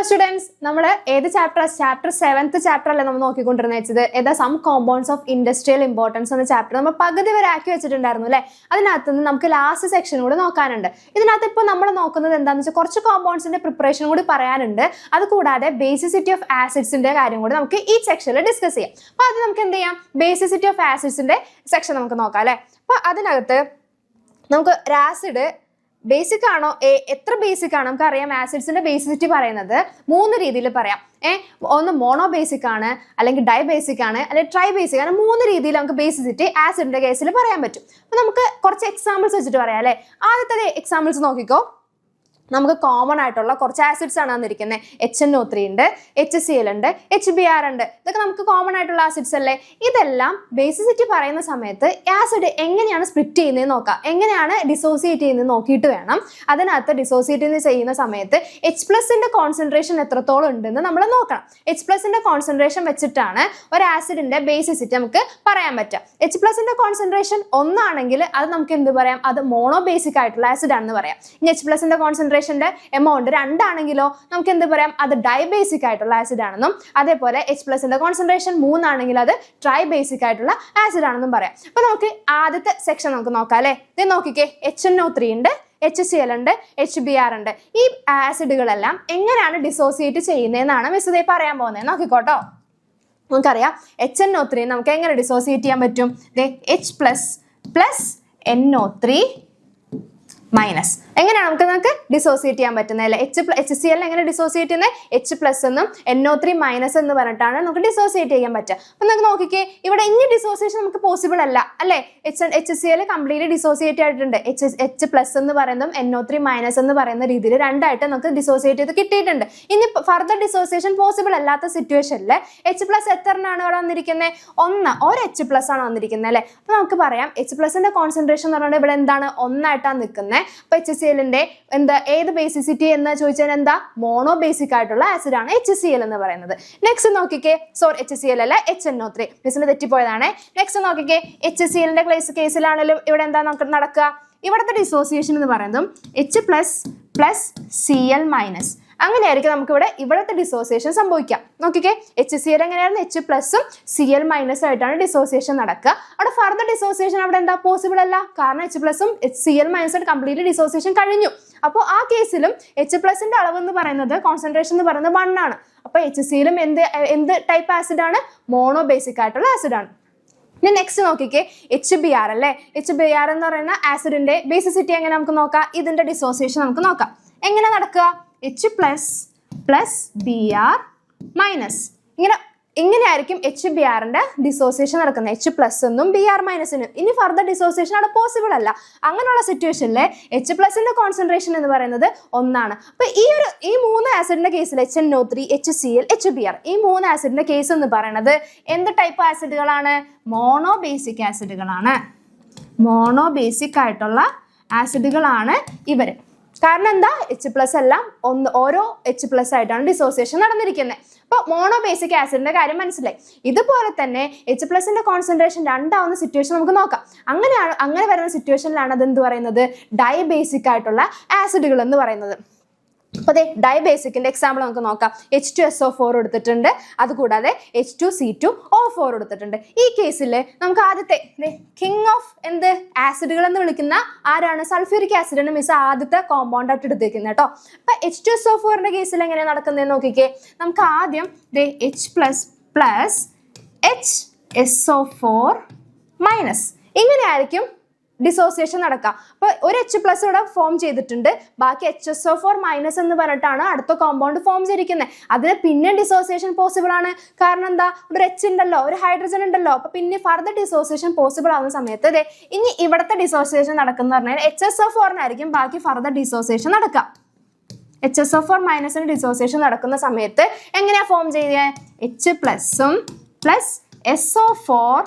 students, നമ്മൾ ഏത് chapter 7th chapter അല്ലേ നമ്മൾ നോക്കിക്കൊണ്ടിരുന്നത്. ഏതാ some compounds of industrial importance എന്ന ചാപ്റ്റർ നമ്മൾ പകുതി വരെ ആക്കി വെച്ചിട്ടുണ്ടായിരുന്നു അല്ലേ. അതിനകത്ത് നിന്ന് നമുക്ക് ലാസ്റ്റ് സെക്ഷൻ കൂടി നോക്കാനുണ്ട്. ഇതിനകത്ത് ഇപ്പോൾ നമ്മൾ നോക്കുന്നത് എന്താണെന്ന് വെച്ചാൽ കുറച്ച് കോമ്പൗണ്ട്സിന്റെ പ്രിപ്പറേഷൻ കൂടി പറയാനുണ്ട്. അത് കൂടാതെ ബേസിസിറ്റി ഓഫ് ആസിഡ്സിന്റെ കാര്യം കൂടി നമുക്ക് ഈ സെക്ഷനിൽ ഡിസ്കസ് ചെയ്യാം. അപ്പോൾ അത് നമുക്ക് എന്ത് ചെയ്യാം, ബേസിസിറ്റി ഓഫ് ആസിഡ്സിന്റെ സെക്ഷൻ നമുക്ക് നോക്കാം അല്ലേ. അപ്പോൾ അതിനകത്ത് നമുക്ക് ആസിഡ് ബേസിക് ആണോ, എത്ര ബേസിക് ആണ് നമുക്കറിയാം. ആസിഡ്സിന്റെ ബേസിസിറ്റി പറയുന്നത് 3 രീതിയിൽ പറയാം. ഒന്ന് മോണോ ബേസിക് ആണ്, അല്ലെങ്കിൽ ഡൈ ബേസിക് ആണ്, അല്ലെങ്കിൽ ട്രൈ ബേസിക് ആണ്. 3 രീതിയിൽ നമുക്ക് ബേസിസിറ്റി ആസിഡിന്റെ കേസിൽ പറയാൻ പറ്റും. അപ്പൊ നമുക്ക് കുറച്ച് എക്സാമ്പിൾസ് വെച്ചിട്ട് പറയാം അല്ലെ. ആദ്യത്തെ എക്സാമ്പിൾസ് നോക്കിക്കോ. നമുക്ക് കോമൺ ആയിട്ടുള്ള കുറച്ച് ആസിഡ്സ് ആണ് വന്നിരിക്കുന്നത്. HNO3 ഉണ്ട്, HCl ഉണ്ട്, HBr ഉണ്ട്. ഇതൊക്കെ നമുക്ക് കോമൺ ആയിട്ടുള്ള ആസിഡ്സ് അല്ലേ. ഇതെല്ലാം ബേസിസിറ്റി പറയുന്ന സമയത്ത് ആസിഡ് എങ്ങനെയാണ് സ്പ്ലിറ്റ് ചെയ്യുന്നത് നോക്കാം, എങ്ങനെയാണ് ഡിസോസിയേറ്റ് ചെയ്യുന്നത് നോക്കിയിട്ട് വേണം. അതിനകത്ത് ഡിസോസിയേറ്റ് ചെയ്യുന്ന സമയത്ത് H+ന്റെ കോൺസെൻട്രേഷൻ എത്രത്തോളം ഉണ്ടെന്ന് നമ്മൾ നോക്കണം. H+ന്റെ കോൺസെൻട്രേഷൻ വെച്ചിട്ടാണ് ഒരു ആസിഡിന്റെ ബേസിസിറ്റി നമുക്ക് പറയാൻ പറ്റുക. H+ന്റെ കോൺസെൻട്രേഷൻ 1 ആണെങ്കിൽ അത് നമുക്ക് എന്ത് പറയാം, അത് മോണോ ബേസിക് ആയിട്ടുള്ള ആസിഡ് ആണെന്ന് പറയാം. ഇനി H+ന്റെ കോൺസെൻട്രേഷൻ എമൗണ്ട് 2 ആണെങ്കിലോ നമുക്ക് എന്ത് പറയാം, അത് ഡൈബേസിക് ആയിട്ടുള്ള ആസിഡ് ആണെന്നും. അതേപോലെ H+ന്റെ കോൺസെൻട്രേഷൻ 3 ആണെങ്കിൽ അത് ട്രൈ ബേസിക് ആയിട്ടുള്ള ആസിഡ് ആണെന്നും പറയാം. അപ്പൊ നമുക്ക് ആദ്യത്തെ സെക്ഷൻ നമുക്ക് നോക്കാം അല്ലെ. ഇത് നോക്കിക്കേ, HNO3 ഉണ്ട്, HCl ഉണ്ട്, HBr ഉണ്ട്. ഈ ആസിഡുകളെല്ലാം എങ്ങനെയാണ് ഡിസോസിയേറ്റ് ചെയ്യുന്നതെന്നാണ് മിസ് ഇതേ പറയാൻ പോകുന്നത്. നോക്കിക്കോട്ടോ. നമുക്കറിയാം HNO3 നമുക്ക് എങ്ങനെ ഡിസോസിയേറ്റ് ചെയ്യാൻ പറ്റും. H++NO3 മൈനസ് എങ്ങനെയാണ് നമുക്ക് ഡിസോസിയേറ്റ് ചെയ്യാൻ പറ്റുന്നത് അല്ലെ. HCl എങ്ങനെ ഡിസോസിയേറ്റ് ചെയ്യുന്നത്, H+ എന്നും NO3 മൈനസ് എന്ന് പറഞ്ഞിട്ടാണ് നമുക്ക് ഡിസോസിയേറ്റ് ചെയ്യാൻ പറ്റുക. അപ്പൊ നമുക്ക് നോക്കിക്കേ, ഇവിടെ ഇനി ഡിസോസിയേഷൻ നമുക്ക് പോസിബിൾ അല്ല അല്ലെ. HCl കംപ്ലീറ്റ്ലി ഡിസോസിയേറ്റ് ആയിട്ടുണ്ട്. H+ എന്ന് പറയുന്നതും NO3 മൈനസ് എന്ന് പറയുന്ന രീതിയിൽ രണ്ടായിട്ട് നമുക്ക് ഡിസോസിയേറ്റ് ചെയ്ത് കിട്ടിയിട്ടുണ്ട്. ഇനി ഫർദർ ഡിസോസിയേഷൻ പോസിബിൾ അല്ലാത്ത സിറ്റുവേഷനിൽ H+ എത്രയാണ് ഇവിടെ വന്നിരിക്കുന്നത്, 1 ഒരു H+ ആണ് വന്നിരിക്കുന്നത് അല്ലെ. അപ്പൊ നമുക്ക് പറയാം H+ന്റെ കോൺസെൻട്രേഷൻ എന്ന് പറഞ്ഞാൽ ഇവിടെ എന്താണ്, 1 ആയിട്ടാണ് നിൽക്കുന്നത്. അപ്പൊ HClന്റെ എന്താ ഏത് ബേസിസിറ്റി എന്ന് ചോദിച്ചാൽ എന്താ, മോണോ ബേസിക് ആയിട്ടുള്ള ആസിഡ് ആണ് HCl എന്ന് പറയുന്നത്. നെക്സ്റ്റ് നോക്കിക്കേ, HCl അല്ല HNO3, മിസ്സിന് തെറ്റിപ്പോയതാണ്. നെക്സ്റ്റ് നോക്കിക്കേ, HClന്റെ കേസിലാണെങ്കിലും ഇവിടെ എന്താ നമുക്ക് നടക്കുക, ഇവിടുത്തെ ഡിസോസിയേഷൻ എന്ന് പറയുന്നതും H++Cl മൈനസ് അങ്ങനെയായിരിക്കും നമുക്ക് ഇവിടുത്തെ ഡിസോസിയേഷൻ സംഭവിക്കാം. നോക്കിക്കേ, HCl എങ്ങനെയായിരുന്നു, H+ഉം Cl മൈനസും ആയിട്ടാണ് ഡിസോസിയേഷൻ നടക്കുക. അവിടെ ഫർദർ ഡിസോസിയേഷൻ അവിടെ എന്താ പോസിബിൾ അല്ല, കാരണം H+ഉം Cl മൈനസും കംപ്ലീറ്റ്ലി ഡിസോസിയേഷൻ കഴിഞ്ഞു. അപ്പോൾ ആ കേസിലും H+ന്റെ അളവ് എന്ന് പറയുന്നത്, കോൺസെൻട്രേഷൻ എന്ന് പറയുന്നത് 1 ആണ്. അപ്പൊ HClലും എന്ത് ടൈപ്പ് ആസിഡ് ആണ്, മോണോ ബേസിക് ആയിട്ടുള്ള ആസിഡ് ആണ്. ഇനി നെക്സ്റ്റ് നോക്കിക്കേ, HBr അല്ലേ. HBr എന്ന് പറയുന്ന ആസിഡിന്റെ ബേസിസിറ്റി എങ്ങനെ നമുക്ക് നോക്കാം, ഇതിന്റെ ഡിസോസിയേഷൻ നമുക്ക് നോക്കാം. എങ്ങനെ നടക്കുക, H++Br മൈനസ് ഇങ്ങനെയായിരിക്കും HBrന്റെ ഡിസോസിയേഷൻ നടക്കുന്നത്, H+ എന്നും Br മൈനസിനും. ഇനി ഫർദർ ഡിസോസിയേഷൻ അവിടെ പോസിബിൾ അല്ല. അങ്ങനെയുള്ള സിറ്റുവേഷനിൽ H+ന്റെ കോൺസെൻട്രേഷൻ എന്ന് പറയുന്നത് 1 ആണ്. അപ്പൊ ഈ 3 ആസിഡിന്റെ കേസിൽ HNO3, HCl, HBr ഈ 3 ആസിഡിന്റെ കേസ് എന്ന് പറയുന്നത് എന്ത് ടൈപ്പ് ആസിഡുകളാണ്, മോണോ ബേസിക് ആസിഡുകളാണ്. മോണോ ബേസിക് ആയിട്ടുള്ള ആസിഡുകളാണ് ഇവര്. കാരണം എന്താ, H+ എല്ലാം ഓരോ H+ ആയിട്ടാണ് ഡിസോസിയേഷൻ നടന്നിരിക്കുന്നത്. അപ്പോൾ മോണോ ബേസിക് ആസിഡിന്റെ കാര്യം മനസ്സിലായി. ഇതുപോലെ തന്നെ H+ന്റെ കോൺസെൻട്രേഷൻ 2 ആവുന്ന സിറ്റുവേഷൻ നമുക്ക് നോക്കാം. അങ്ങനെ വരുന്ന സിറ്റുവേഷനിലാണ് അതെന്ത് പറയുന്നത്, ഡൈബേസിക് ആയിട്ടുള്ള ആസിഡുകൾ എന്ന് പറയുന്നത്. അപ്പോൾ ഡൈബേസിക്കിന്റെ എക്സാമ്പിൾ നമുക്ക് നോക്കാം. H2SO4 എടുത്തിട്ടുണ്ട്, അതുകൂടാതെ H2C2O4 എടുത്തിട്ടുണ്ട്. ഈ കേസിൽ നമുക്ക് ആദ്യത്തെ കിങ് ഓഫ് ആസിഡുകൾ എന്ന് വിളിക്കുന്ന ആരാണ്, സൾഫ്യൂരിക് ആസിഡ് ആണ് മിസ് ആദ്യത്തെ കോമ്പൗണ്ട് ആയിട്ട് എടുത്തിരിക്കുന്നത് കേട്ടോ. അപ്പൊ H2SO4ന്റെ കേസിൽ എങ്ങനെയാണ് നടക്കുന്നതെന്ന് നോക്കിക്കേ. നമുക്ക് ആദ്യം H++HSO4 മൈനസ് ഇങ്ങനെയായിരിക്കും ഡിസോസിയേഷൻ നടക്കാം. അപ്പൊ ഒരു H+ ഇവിടെ ഫോം ചെയ്തിട്ടുണ്ട്, ബാക്കി HSO4 മൈനസ് എന്ന് പറഞ്ഞിട്ടാണ് അടുത്ത കോമ്പൗണ്ട് ഫോം ചെയ്തിരിക്കുന്നത്. അതിന് പിന്നെ ഡിസോസിയേഷൻ പോസിബിൾ ആണ്. കാരണം എന്താ, ഒരു H ഉണ്ടല്ലോ, ഒരു ഹൈഡ്രജൻ ഉണ്ടല്ലോ. അപ്പൊ പിന്നെ ഫർദർ ഡിസോസിയേഷൻ പോസിബിൾ ആവുന്ന സമയത്ത് ഇനി ഇവിടുത്തെ ഡിസോസിയേഷൻ നടക്കുന്ന പറഞ്ഞാൽ HSO4നായിരിക്കും ബാക്കി ഫർദർ ഡിസോസിയേഷൻ നടക്കുക. HSO4 മൈനസിന് ഡിസോസിയേഷൻ നടക്കുന്ന സമയത്ത് എങ്ങനെയാ ഫോം ചെയ്യുക, H+ഉം SO4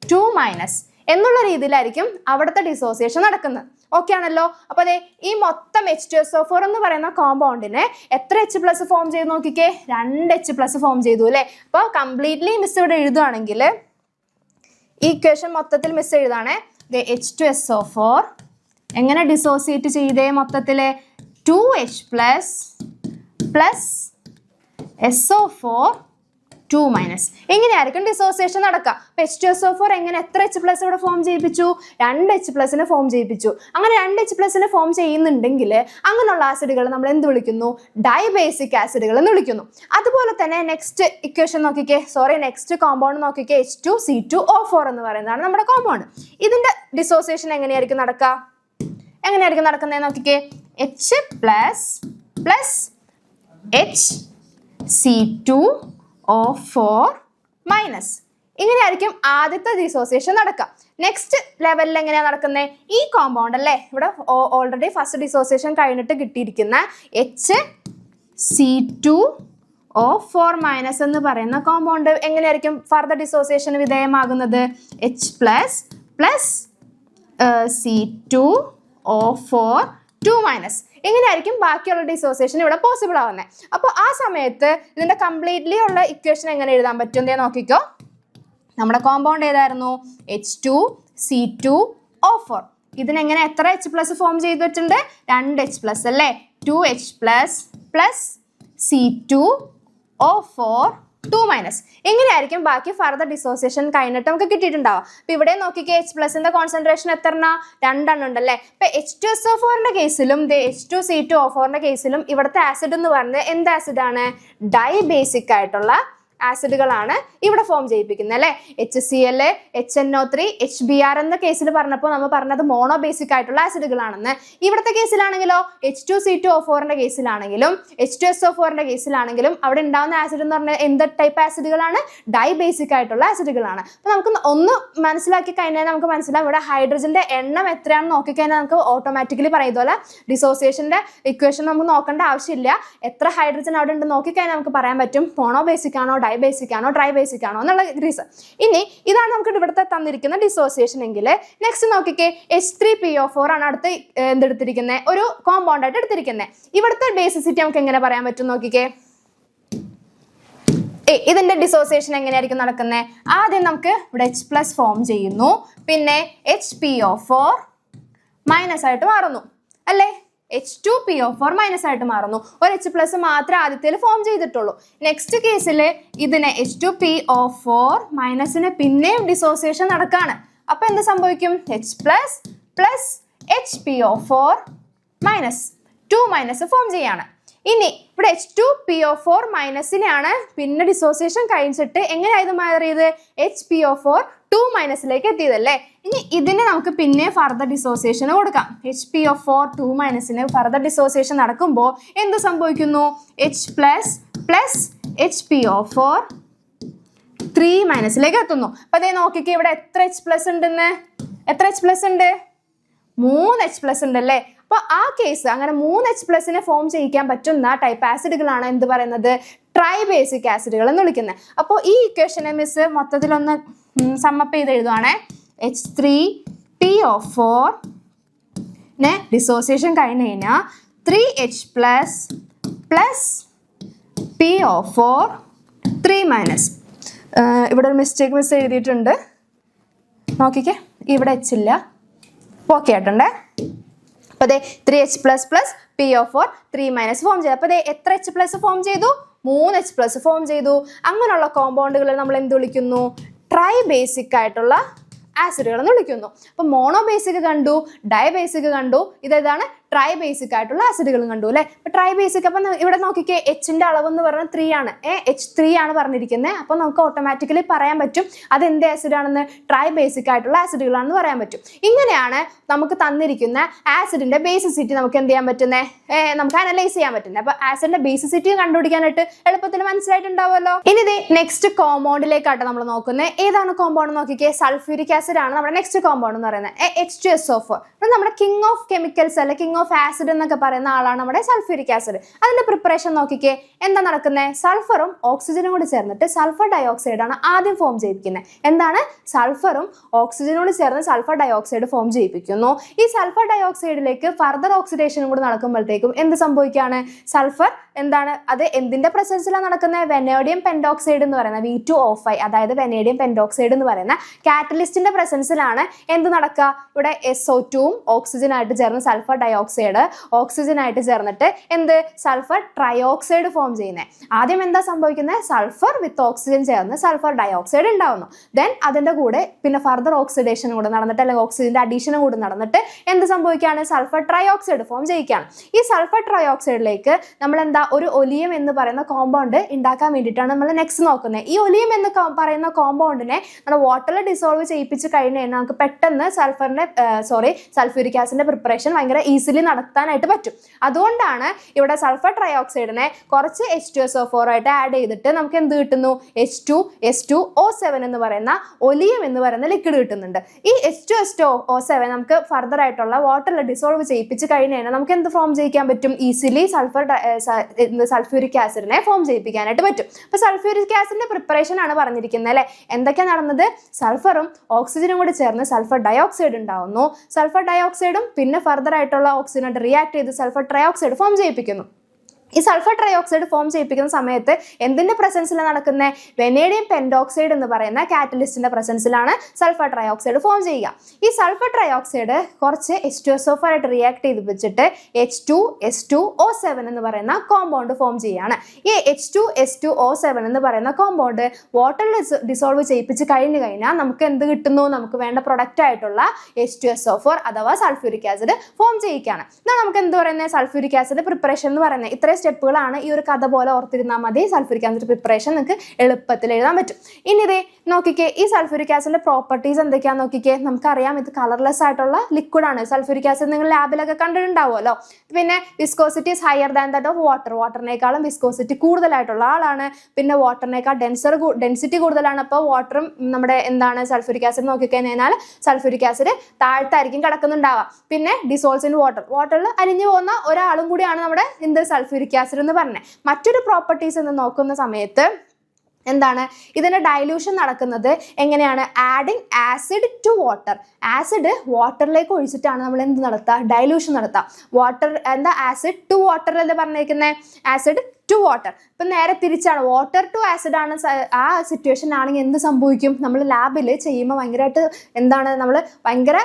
2 മൈനസ് എന്നുള്ള രീതിയിലായിരിക്കും അവിടുത്തെ ഡിസോസിയേഷൻ നടക്കുന്നത്. ഓക്കെ ആണല്ലോ. അപ്പൊ ഈ മൊത്തം H2SO4 എന്ന് പറയുന്ന കോമ്പൗണ്ടിന് എത്ര H+ ഫോം ചെയ്ത് നോക്കിക്കേ, 2 H+ ഫോം ചെയ്തു അല്ലെ. അപ്പൊ കംപ്ലീറ്റ്ലി മിസ് ഇവിടെ എഴുതുകയാണെങ്കിൽ ഈ ഇക്വേഷൻ മൊത്തത്തിൽ മിസ് എഴുതാണേ. H2SO4 എങ്ങനെ ഡിസോസിയേറ്റ് ചെയ്തേ, മൊത്തത്തില് 2H+ SO4 2-. എങ്ങനെയായിരിക്കും ഡിസോസിയേഷൻ നടക്കുക? H2SO4 എങ്ങനെ എത്ര H+ ഇവിടെ ഫോം ചെയ്യിപ്പിച്ചു? 2 H+ ഫോം ചെയ്യിപ്പിച്ചു. അങ്ങനെ 2 H+ ഫോം ചെയ്യുന്നുണ്ടെങ്കിൽ അങ്ങനെയുള്ള ആസിഡുകൾ നമ്മൾ എന്ത് വിളിക്കുന്നു? ഡൈബേസിക് ആസിഡുകൾ എന്ന് വിളിക്കുന്നു. അതുപോലെ തന്നെ നെക്സ്റ്റ് ഇക്വേഷൻ നോക്കിക്കേ, നെക്സ്റ്റ് കോമ്പൗണ്ട് നോക്കിക്കേ, H2C2O4 എന്ന് പറയുന്നതാണ് നമ്മുടെ കോമ്പൗണ്ട്. ഇതിന്റെ ഡിസോസിയേഷൻ എങ്ങനെയായിരിക്കും നടക്കുക? എങ്ങനെയായിരിക്കും നടക്കുന്നത് നോക്കിക്കേ, H+ HC2O4-. ഇങ്ങനെയായിരിക്കും ആദ്യത്തെ ഡിസോസിയേഷൻ നടക്കുക. നെക്സ്റ്റ് ലെവലിൽ എങ്ങനെയാണ് നടക്കുന്നത്? ഈ കോമ്പൗണ്ട് അല്ലേ, ഇവിടെ ഓൾറെഡി ഫസ്റ്റ് ഡിസോസിയേഷൻ കഴിഞ്ഞിട്ട് കിട്ടിയിരിക്കുന്ന HC2O4- എന്ന് പറയുന്ന കോമ്പൗണ്ട് എങ്ങനെയായിരിക്കും ഫർദർ ഡിസോസിയേഷന് വിധേയമാകുന്നത്? H+ C2O4-. എങ്ങനെയായിരിക്കും ബാക്കിയുള്ള ഡിസോസിയേഷൻ ഇവിടെ പോസിബിൾ ആവുന്നത്? അപ്പോൾ ആ സമയത്ത് ഇതിന്റെ കംപ്ലീറ്റ്ലി ഉള്ള ഇക്വേഷൻ എങ്ങനെ എഴുതാൻ പറ്റും നോക്കിക്കോ. നമ്മുടെ കോമ്പൗണ്ട് ഏതായിരുന്നു? H2C2O4. ഇതിനെങ്ങനെ എത്ര H+ ഫോം ചെയ്തിട്ടുണ്ട്? 2 H+ അല്ലേ? 2H+ C2O4-. എങ്ങനെയായിരിക്കും ബാക്കി ഫർദർ ഡിസോസിയേഷൻ കഴിഞ്ഞിട്ട് നമുക്ക് കിട്ടിയിട്ടുണ്ടാവുക? അപ്പൊ ഇവിടെ നോക്കിക്കേ, H+ന്റെ കോൺസെൻട്രേഷൻ എത്ര? 2 ഉണ്ടല്ലേ. ഇപ്പൊ H2SO4ന്റെ കേസിലും H2C2O4ന്റെ കേസിലും ഇവിടുത്തെ ആസിഡ് എന്ന് പറയുന്നത് എന്ത് ആസിഡാണ്? ഡൈബേസിക് ആയിട്ടുള്ള ആസിഡുകളാണ് ഇവിടെ ഫോം ചെയ്യിപ്പിക്കുന്നത് അല്ലെ. HCl, HNO3, HBr എന്ന കേസിൽ പറഞ്ഞപ്പോൾ നമ്മൾ പറഞ്ഞത് മോണോബേസിക് ആയിട്ടുള്ള ആസിഡുകളാണെന്ന്. ഇവിടുത്തെ കേസിലാണെങ്കിലോ, H2C2O4ന്റെ കേസിലാണെങ്കിലും H2SO4ന്റെ കേസിലാണെങ്കിലും അവിടെ ഉണ്ടാവുന്ന ആസിഡ് എന്ന് പറഞ്ഞാൽ എന്ത് ടൈപ്പ് ആസിഡുകളാണ്? ഡൈബേസിക് ആയിട്ടുള്ള ആസിഡുകളാണ്. അപ്പൊ നമുക്ക് ഒന്ന് മനസ്സിലാക്കി കഴിഞ്ഞാൽ നമുക്ക് മനസ്സിലാവും ഇവിടെ ഹൈഡ്രജന്റെ എണ്ണം എത്രയാണെന്ന് നോക്കിക്കഴിഞ്ഞാൽ നമുക്ക് ഓട്ടോമാറ്റിക്കലി പറയുന്ന പോലെ ഡിസോസിയേഷന്റെ ഇക്വേഷൻ നമുക്ക് നോക്കേണ്ട ആവശ്യമില്ല. എത്ര ഹൈഡ്രജൻ അവിടെ ഉണ്ട് നോക്കിക്കഴിഞ്ഞാൽ നമുക്ക് പറയാൻ പറ്റും മോണോബേസിക് ആണോ, ഡൈബേസിക് ആണോ, ട്രൈബേസിക് ആണോ എന്നുള്ള റീസൺ. ഇനി ഇതാണ് നമുക്ക് ഇവിടുത്തെ തന്നിരിക്കുന്ന ഡിസോസിയേഷൻ എങ്കിൽ നെക്സ്റ്റ് നോക്കിക്കേ, H3PO4 ആണ് അടുത്ത് എന്തെടുത്തിരിക്കുന്നത്? ഒരു കോമ്പൗണ്ട് ആയിട്ട് എടുത്തിരിക്കുന്നത്. ഇവിടുത്തെ ബേസിസിറ്റി നമുക്ക് എങ്ങനെ പറയാൻ പറ്റും നോക്കിക്കേ. ഇതിന്റെ ഡിസോസിയേഷൻ എങ്ങനെയായിരിക്കും നടക്കുന്നത്? ആദ്യം നമുക്ക് ഇവിടെ H+ ഫോം ചെയ്യുന്നു, പിന്നെ HPO4- ആയിട്ട് മാറുന്നു അല്ലേ. H2PO4- ആയിട്ട് മാറുന്നു. ഒരു H+ മാത്രമേ ആദ്യത്തിൽ ഫോം ചെയ്തിട്ടുള്ളൂ. നെക്സ്റ്റ് കേസിൽ ഇതിനെ H2PO4- പിന്നെയും ഡിസോസിയേഷൻ നടക്കാണ്. അപ്പൊ എന്ത് സംഭവിക്കും? H+ HPO4- 2- ഫോം ചെയ്യാണ്. ഇനി ഇവിടെ H2PO4- പിന്നെ ഡിസോസിയേഷൻ കഴിച്ചിട്ട് എങ്ങനെയായത് മാറിയത്? HPO4-2- എത്തിയതല്ലേ. ഇനി ഇതിന് നമുക്ക് പിന്നെ ഫർദർ ഡിസോസിയേഷൻ കൊടുക്കാം. HPO4-2- ഫർദർ ഡിസോസിയേഷൻ നടക്കുമ്പോൾ എന്ത് സംഭവിക്കുന്നു? H+ HPO4-3- എത്തുന്നു. അപ്പൊ അതേ നോക്കിക്കേ, ഇവിടെ എത്ര H+ ഉണ്ടെന്ന്? എത്ര H+ ഉണ്ട്? 3 H+ ഉണ്ടല്ലേ. അപ്പൊ ആ കേസ് അങ്ങനെ 3 H+ ഫോം ചെയ്യിക്കാൻ പറ്റുന്ന ടൈപ്പ് ആസിഡുകളാണ് എന്ത് പറയുന്നത്? ട്രൈബേസിക് ആസിഡുകൾ എന്ന് വിളിക്കുന്നത്. അപ്പോൾ ഈ ഇക്വേഷനെ മിസ് മൊത്തത്തിലൊന്ന് സമ്മപ്പ് ചെയ്ത് എഴുതുവാണേ. H3PO4 ഡിസോസിയേഷൻ കഴിഞ്ഞ് കഴിഞ്ഞാൽ 3H+ PO4-3-. ഇവിടെ ഒരു മിസ്റ്റേക്ക് മിസ് എഴുതിയിട്ടുണ്ട്, നോക്കിക്കേ. ഇവിടെ H ഇല്ല, ഓക്കെ ആയിട്ടുണ്ട്. അപ്പൊ അതെ 3H+ PO4-3- ഫോം ചെയ്തു. അപ്പൊ അതെ എത്ര H+ ഫോം ചെയ്തു? 3 H+ ഫോം ചെയ്തു. അങ്ങനെയുള്ള കോമ്പൗണ്ടുകളെ നമ്മൾ എന്ത് വിളിക്കുന്നു? ട്രൈബേസിക് ആയിട്ടുള്ള ആസിഡുകൾ എന്ന് വിളിക്കുന്നു. അപ്പൊ മോണോബേസിക് കണ്ടു, ഡൈബേസിക് കണ്ടു, ഇതേതാണ് ട്രൈബേസിക് ആയിട്ടുള്ള ആസിഡുകളും കണ്ടു അല്ലെ. അപ്പൊ ട്രൈബേസിക്, അപ്പൊ ഇവിടെ നോക്കിക്കേ, Hന്റെ അളവ് എന്ന് പറഞ്ഞാൽ 3 ആണ്. H3 ആണ് പറഞ്ഞിരിക്കുന്നത്. അപ്പൊ നമുക്ക് ഓട്ടോമാറ്റിക്കലി പറയാൻ പറ്റും അത് എന്ത് ആസിഡ് ആണെന്ന്? ട്രൈബേസിക് ആയിട്ടുള്ള ആസിഡുകളാണെന്ന് പറയാൻ പറ്റും. ഇങ്ങനെയാണ് നമുക്ക് തന്നിരിക്കുന്ന ആസിഡിന്റെ ബേസിസിറ്റി നമുക്ക് എന്ത് ചെയ്യാൻ പറ്റുന്നത്? നമുക്ക് അനലൈസ് ചെയ്യാൻ പറ്റുന്നത്. അപ്പൊ ആസിഡിന്റെ ബേസിസിറ്റി കണ്ടുപിടിക്കാനായിട്ട് എളുപ്പത്തിൽ മനസ്സിലായിട്ടുണ്ടാവുമല്ലോ. ഇനി ഇത് നെക്സ്റ്റ് കോമ്പൗണ്ടിലേക്കാട്ടോ നമ്മൾ നോക്കുന്നത്. ഏതാണ് കോമ്പൗണ്ട് നോക്കിക്കേ? സൾഫ്യൂരിക് ആസിഡ് ആണ് നമ്മുടെ നെക്സ്റ്റ് കോമ്പൗണ്ട് എന്ന് പറയുന്നത്. H2SO4 നമ്മുടെ കിങ് ഓഫ് കെമിക്കൽസ് അല്ലെ, കിങ് ഓഫ് ആസിഡ് എന്നൊക്കെ പറയുന്ന ആളാണ് നമ്മുടെ സൾഫ്യൂരിക് ആസിഡ്. അതിന്റെ പ്രിപ്പറേഷൻ നോക്കിക്കേ, എന്താ നടക്കുന്നത്? സൾഫറും ഓക്സിജനും കൂടി ചേർന്നിട്ട് സൾഫർ ഡയോക്സൈഡ് ആണ് ആദ്യം ഫോം ചെയ്യിപ്പിക്കുന്നത്. എന്താണ്? സൾഫറും ഓക്സിജനോട് ചേർന്ന് സൾഫർ ഡയോക്സൈഡ് ഫോം ചെയ്യിപ്പിക്കുന്നു. ഈ സൾഫർ ഡയോക്സൈഡിലേക്ക് ഫർദർ ഓക്സിഡേഷനും കൂടി നടക്കുമ്പോഴത്തേക്കും എന്ത് സംഭവിക്കുകയാണ്? സൾഫർ എന്താണ്? അത് എന്തിന്റെ പ്രസൻസിലാണ് നടക്കുന്നത്? വെനേഡിയം പെന്റോക്സൈഡ് എന്ന് പറയുന്ന V2O5, അതായത് വെനേഡിയം പെന്റോക്സൈഡ് എന്ന് പറയുന്ന കാറ്റലിസ്റ്റിന്റെ പ്രസൻസിലാണ് എന്ത് നടക്കുക? ഇവിടെ SO2 ഓക്സിജൻ ആയിട്ട് ചേർന്ന് സൾഫർ ഡയോക്സൈഡ് ഓക്സൈഡ് ഓക്സിജൻ ആയിട്ട് ചേർന്നിട്ട് എന്ത് സൾഫർ ട്രയോക്സൈഡ് ഫോം ചെയ്യുന്നത്. ആദ്യം എന്താ സംഭവിക്കുന്നത്? സൾഫർ വിത്ത് ഓക്സിജൻ ചേർന്ന് സൾഫർ ഡയോക്സൈഡ് ഉണ്ടാവുന്നു. ദെൻ അതിന്റെ കൂടെ പിന്നെ ഫർദർ ഓക്സിഡേഷൻ കൂടെ നടന്നിട്ട് അല്ലെങ്കിൽ ഓക്സിജന്റെ അഡീഷനും കൂടെ നടന്നിട്ട് എന്ത് സംഭവിക്കുകയാണ്? സൾഫർ ട്രയോക്സൈഡ് ഫോം ചെയ്യിക്കുകയാണ്. ഈ സൾഫർ ട്രയോക്സൈഡിലേക്ക് നമ്മൾ എന്താ ഒരു ഒലിയം എന്ന് പറയുന്ന കോമ്പൗണ്ട് ഉണ്ടാക്കാൻ വേണ്ടിയിട്ടാണ് നമ്മൾ നെക്സ്റ്റ് നോക്കുന്നത്. ഈ ഒലിയം എന്ന് പറയുന്ന കോമ്പൗണ്ടിനെ നമ്മുടെ വാട്ടറിൽ ഡിസോൾവ് ചെയ്യിപ്പിച്ച് കഴിഞ്ഞ് കഴിഞ്ഞാൽ നമുക്ക് പെട്ടെന്ന് സൾഫ്യൂരിക് ആസിഡിന്റെ പ്രിപ്പറേഷൻ ഭയങ്കര ഈസിലി നടത്താനായിട്ട് പറ്റും. അതുകൊണ്ടാണ് ഇവിടെ സൾഫർ ട്രയോക്സൈഡിനെ കുറച്ച് H2SO4 ആയിട്ട് ആഡ് ചെയ്തിട്ട് നമുക്ക് എന്ത് കിട്ടുന്നു? H2S2O7 എന്ന് പറയുന്ന ഒലിയം എന്ന് പറയുന്ന ലിക്വിഡ് കിട്ടുന്നുണ്ട്. ഈ H2SO7 നമുക്ക് ഫർദർ ആയിട്ടുള്ള വാട്ടറിൽ ഡിസോൾവ് ചെയ്യിപ്പിച്ച് കഴിഞ്ഞ് കഴിഞ്ഞാൽ നമുക്ക് എന്ത് ഫോം ചെയ്യിക്കാൻ പറ്റും? ഈസിലി സൾഫ്യൂരിക് ആസിഡിനെ ഫോം ചെയ്യിപ്പിക്കാനായിട്ട് പറ്റും. അപ്പൊ സൾഫ്യൂരിക് ആസിഡിന്റെ പ്രിപ്പറേഷൻ ആണ് പറഞ്ഞിരിക്കുന്നത് അല്ലെ. എന്തൊക്കെയാണ് നടന്നത്? സൾഫറും ഓക്സിജനും കൂടി ചേർന്ന് സൾഫർ ഡയോക്സൈഡ് ഉണ്ടാവുന്നു. സൾഫർ ഡയോക്സൈഡും പിന്നെ ഫർദർ ആയിട്ടുള്ള ഓക്സിജനായിട്ട് റിയാക്ട് ചെയ്ത് സൾഫർ ട്രയോക്സൈഡ് ഫോം ചെയ്യിപ്പിക്കുന്നു. ഈ സൾഫർ ട്രയോക്സൈഡ് ഫോം ചെയ്യിപ്പിക്കുന്ന സമയത്ത് എന്തിന്റെ പ്രസൻസിലാണ് നടക്കുന്നത്? വെനേഡിയം പെന്റോക്സൈഡ് എന്ന് പറയുന്ന കാറ്റലിസ്റ്റിന്റെ പ്രസൻസിലാണ് സൾഫർ ട്രയോക്സൈഡ് ഫോം ചെയ്യുക. ഈ സൾഫർ ട്രയോക്സൈഡ് കുറച്ച് H2SO4 ആയിട്ട് റിയാക്ട് ചെയ്ത് വെച്ചിട്ട് H2S2O7 എന്ന് പറയുന്ന കോമ്പൗണ്ട് ഫോം ചെയ്യുകയാണ്. ഈ H2S2O7 എന്ന് പറയുന്ന കോമ്പൗണ്ട് വാട്ടറിൽ ഡിസോൾവ് ചെയ്യിപ്പിച്ച് കഴിഞ്ഞാൽ നമുക്ക് എന്ത് കിട്ടുന്നു? നമുക്ക് വേണ്ട പ്രൊഡക്റ്റ് ആയിട്ടുള്ള H2SO4 അഥവാ സൾഫ്യൂരിക് ആസിഡ് ഫോം ചെയ്യിക്കുകയാണ്. എന്നാൽ നമുക്ക് എന്ത് പറയുന്നത്? സൾഫ്യൂരിക് ആസിഡ് പ്രിപ്പറേഷൻ എന്ന് പറയുന്നത് ഇത്രയും സ്റ്റെപ്പുകളാണ്. ഈ ഒരു കഥ പോലെ ഓർത്തിരുന്നാൽ മതി. സൾഫ്യൂരിക് ആസിഡ് പ്രിപ്പറേഷൻ നിങ്ങൾക്ക് എളുപ്പത്തിൽ എഴുതാൻ പറ്റും. ഇനി ഇതേ നോക്കിക്കേ, ഈ സൾഫ്യൂരിക് ആസിഡിന്റെ പ്രോപ്പർട്ടീസ് എന്തൊക്കെയാണെന്ന് നോക്കിക്കേ. നമുക്കറിയാം ഇത് കളർലെസ് ആയിട്ടുള്ള ലിക്വിഡ് ആണ്. സൾഫ്യൂരിക് ആസിഡ് നിങ്ങൾ ലാബിലൊക്കെ കണ്ടിട്ടുണ്ടാവുമല്ലോ. പിന്നെ viscosity is higher than that of water. വാട്ടറിനേക്കാളും വിസ്കോസിറ്റി കൂടുതലായിട്ടുള്ള ആളാണ്. പിന്നെ വാട്ടറിനേക്കാൾ ഡെൻസിറ്റി കൂടുതലാണ്. അപ്പോൾ വാട്ടറും നമ്മുടെ എന്താണ് സൾഫ്യൂരിക് ആസിഡ് നോക്കിക്കഴിഞ്ഞാൽ സൾഫ്യൂരിക് ആസിഡ് താഴത്തായിരിക്കും കിടക്കുന്നുണ്ടാവുക. പിന്നെ ഡിസോൾവ്സ് ഇൻ വാട്ടറിൽ അലിഞ്ഞു പോകുന്ന ഒരാളും കൂടിയാണ് നമ്മുടെ എന്ത് സൾഫ്യൂരിക് ആസിഡ് എന്ന് പറഞ്ഞത്. മറ്റൊരു പ്രോപ്പർട്ടീസ് എന്ന് നോക്കുന്ന സമയത്ത് എന്താണ് ഇതിന്റെ ഡൈല്യൂഷൻ നടക്കുന്നത് എങ്ങനെയാണ്? Adding acid to water. Acid വാട്ടറിലേക്ക് ഒഴിച്ചിട്ടാണ് നമ്മൾ എന്ത് നടത്തുക? ഡൈല്യൂഷൻ നടത്തുക. വാട്ടർ എന്താ ആസിഡ് ടു വാട്ടർ അല്ലേ പറഞ്ഞിരിക്കുന്നത്? Acid to water. ഇപ്പം നേരെ തിരിച്ചാണ്, വാട്ടർ ടു ആസിഡ് ആണ്. ആ സിറ്റുവേഷൻ ആണെങ്കിൽ എന്ത് സംഭവിക്കും? നമ്മൾ ലാബിൽ ചെയ്യുമ്പോൾ ഭയങ്കരമായിട്ട് എന്താണ് നമ്മൾ ഭയങ്കര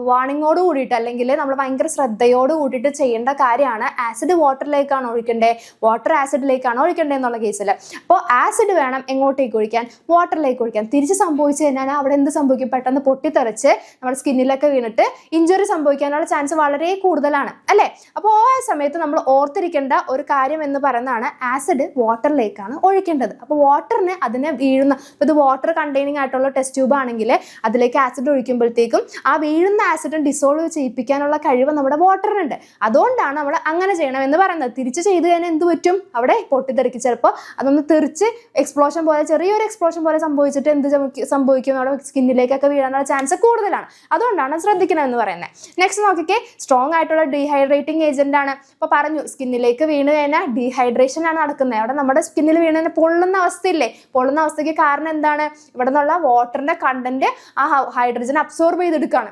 വാണിങ്ങോട് കൂടിയിട്ട് അല്ലെങ്കിൽ നമ്മൾ ഭയങ്കര ശ്രദ്ധയോട് കൂടിയിട്ട് ചെയ്യേണ്ട കാര്യമാണ്. ആസിഡ് വാട്ടറിലേക്കാണ് ഒഴിക്കേണ്ടത്, വാട്ടർ ആസിഡിലേക്കാണ് ഒഴിക്കേണ്ടത് എന്നുള്ള കേസിൽ. അപ്പോൾ ആസിഡ് വേണം എങ്ങോട്ടേക്ക് ഒഴിക്കാൻ? വാട്ടറിലേക്ക് ഒഴിക്കാൻ. തിരിച്ച് സംഭവിച്ചു കഴിഞ്ഞാൽ അവിടെ എന്ത് സംഭവിക്കും? പെട്ടെന്ന് പൊട്ടിത്തെറിച്ച് നമ്മുടെ സ്കിന്നിലൊക്കെ വീണിട്ട് ഇഞ്ചുറി സംഭവിക്കാനുള്ള ചാൻസ് വളരെ കൂടുതലാണ് അല്ലേ. അപ്പോൾ ആ സമയത്ത് നമ്മൾ ഓർത്തിരിക്കേണ്ട ഒരു കാര്യം എന്ന് പറയുന്നത് ആസിഡ് വാട്ടറിലേക്കാണ് ഒഴിക്കേണ്ടത്. അപ്പോൾ വാട്ടറിന് അതിനെ വീഴുന്ന, ഇപ്പോൾ ഇത് വാട്ടർ കണ്ടെയ്നിങ് ആയിട്ടുള്ള ടെസ്റ്റ് ട്യൂബ് ആണെങ്കിൽ അതിലേക്ക് ആസിഡ് ഒഴിക്കുമ്പോഴത്തേക്കും ആ വീഴുന്ന ആസിഡ് ഡിസോൾവ് ചെയ്യിപ്പിക്കാനുള്ള കഴിവ് നമ്മുടെ വാട്ടറിനുണ്ട്. അതുകൊണ്ടാണ് നമ്മൾ അങ്ങനെ ചെയ്യണമെന്ന് പറയുന്നത്. തിരിച്ച് ചെയ്ത് കഴിഞ്ഞാൽ എന്ത് പറ്റും? അവിടെ പൊട്ടിത്തെറിക്ക് ചിലപ്പോൾ അതൊന്ന് തെറിച്ച് എക്സ്പ്ലോഷൻ പോലെ, ചെറിയൊരു എക്സ്പ്ലോഷൻ പോലെ സംഭവിച്ചിട്ട് എന്ത് സംഭവിക്കും? അവിടെ സ്കിന്നിലേക്കൊക്കെ വീഴാനുള്ള ചാൻസ് കൂടുതലാണ്. അതുകൊണ്ടാണ് ശ്രദ്ധിക്കണമെന്ന് പറയുന്നത്. നെക്സ്റ്റ് നോക്കിക്കേ, സ്ട്രോങ് ആയിട്ടുള്ള ഡീഹൈഡ്രേറ്റിംഗ് ഏജന്റ് ആണ്. ഇപ്പോൾ പറഞ്ഞു സ്കിന്നിലേക്ക് വീണ് കഴിഞ്ഞാൽ ഡീഹൈഡ്രേഷൻ ആണ് നടക്കുന്നത്. അവിടെ നമ്മുടെ സ്കിന്നിൽ വീണ് പൊള്ളുന്ന അവസ്ഥയില്ലേ? പൊള്ളുന്ന അവസ്ഥയ്ക്ക് കാരണം എന്താണ്? ഇവിടെ നിന്നുള്ള വാട്ടറിന്റെ കണ്ടന്റ് ആ ഹൈഡ്രജൻ അബ്സോർബ് ചെയ്തെടുക്കുകയാണ്.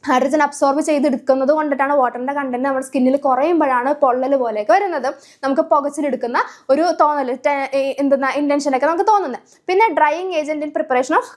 ഹൈഡ്രജൻ അബ്സോർബ് ചെയ്തെടുക്കുന്നത് കൊണ്ടിട്ടാണ് വാട്ടറിന്റെ കണ്ടന്റ് നമ്മുടെ സ്കിന്നിൽ കുറയുമ്പോഴാണ് പൊള്ളൽ പോലെയൊക്കെ വരുന്നത്. നമുക്ക് പുകച്ചിലെടുക്കുന്ന ഒരു തോന്നൽ, ഇന്റൻഷനൊക്കെ നമുക്ക് തോന്നുന്നത്. പിന്നെ drying agent in preparation of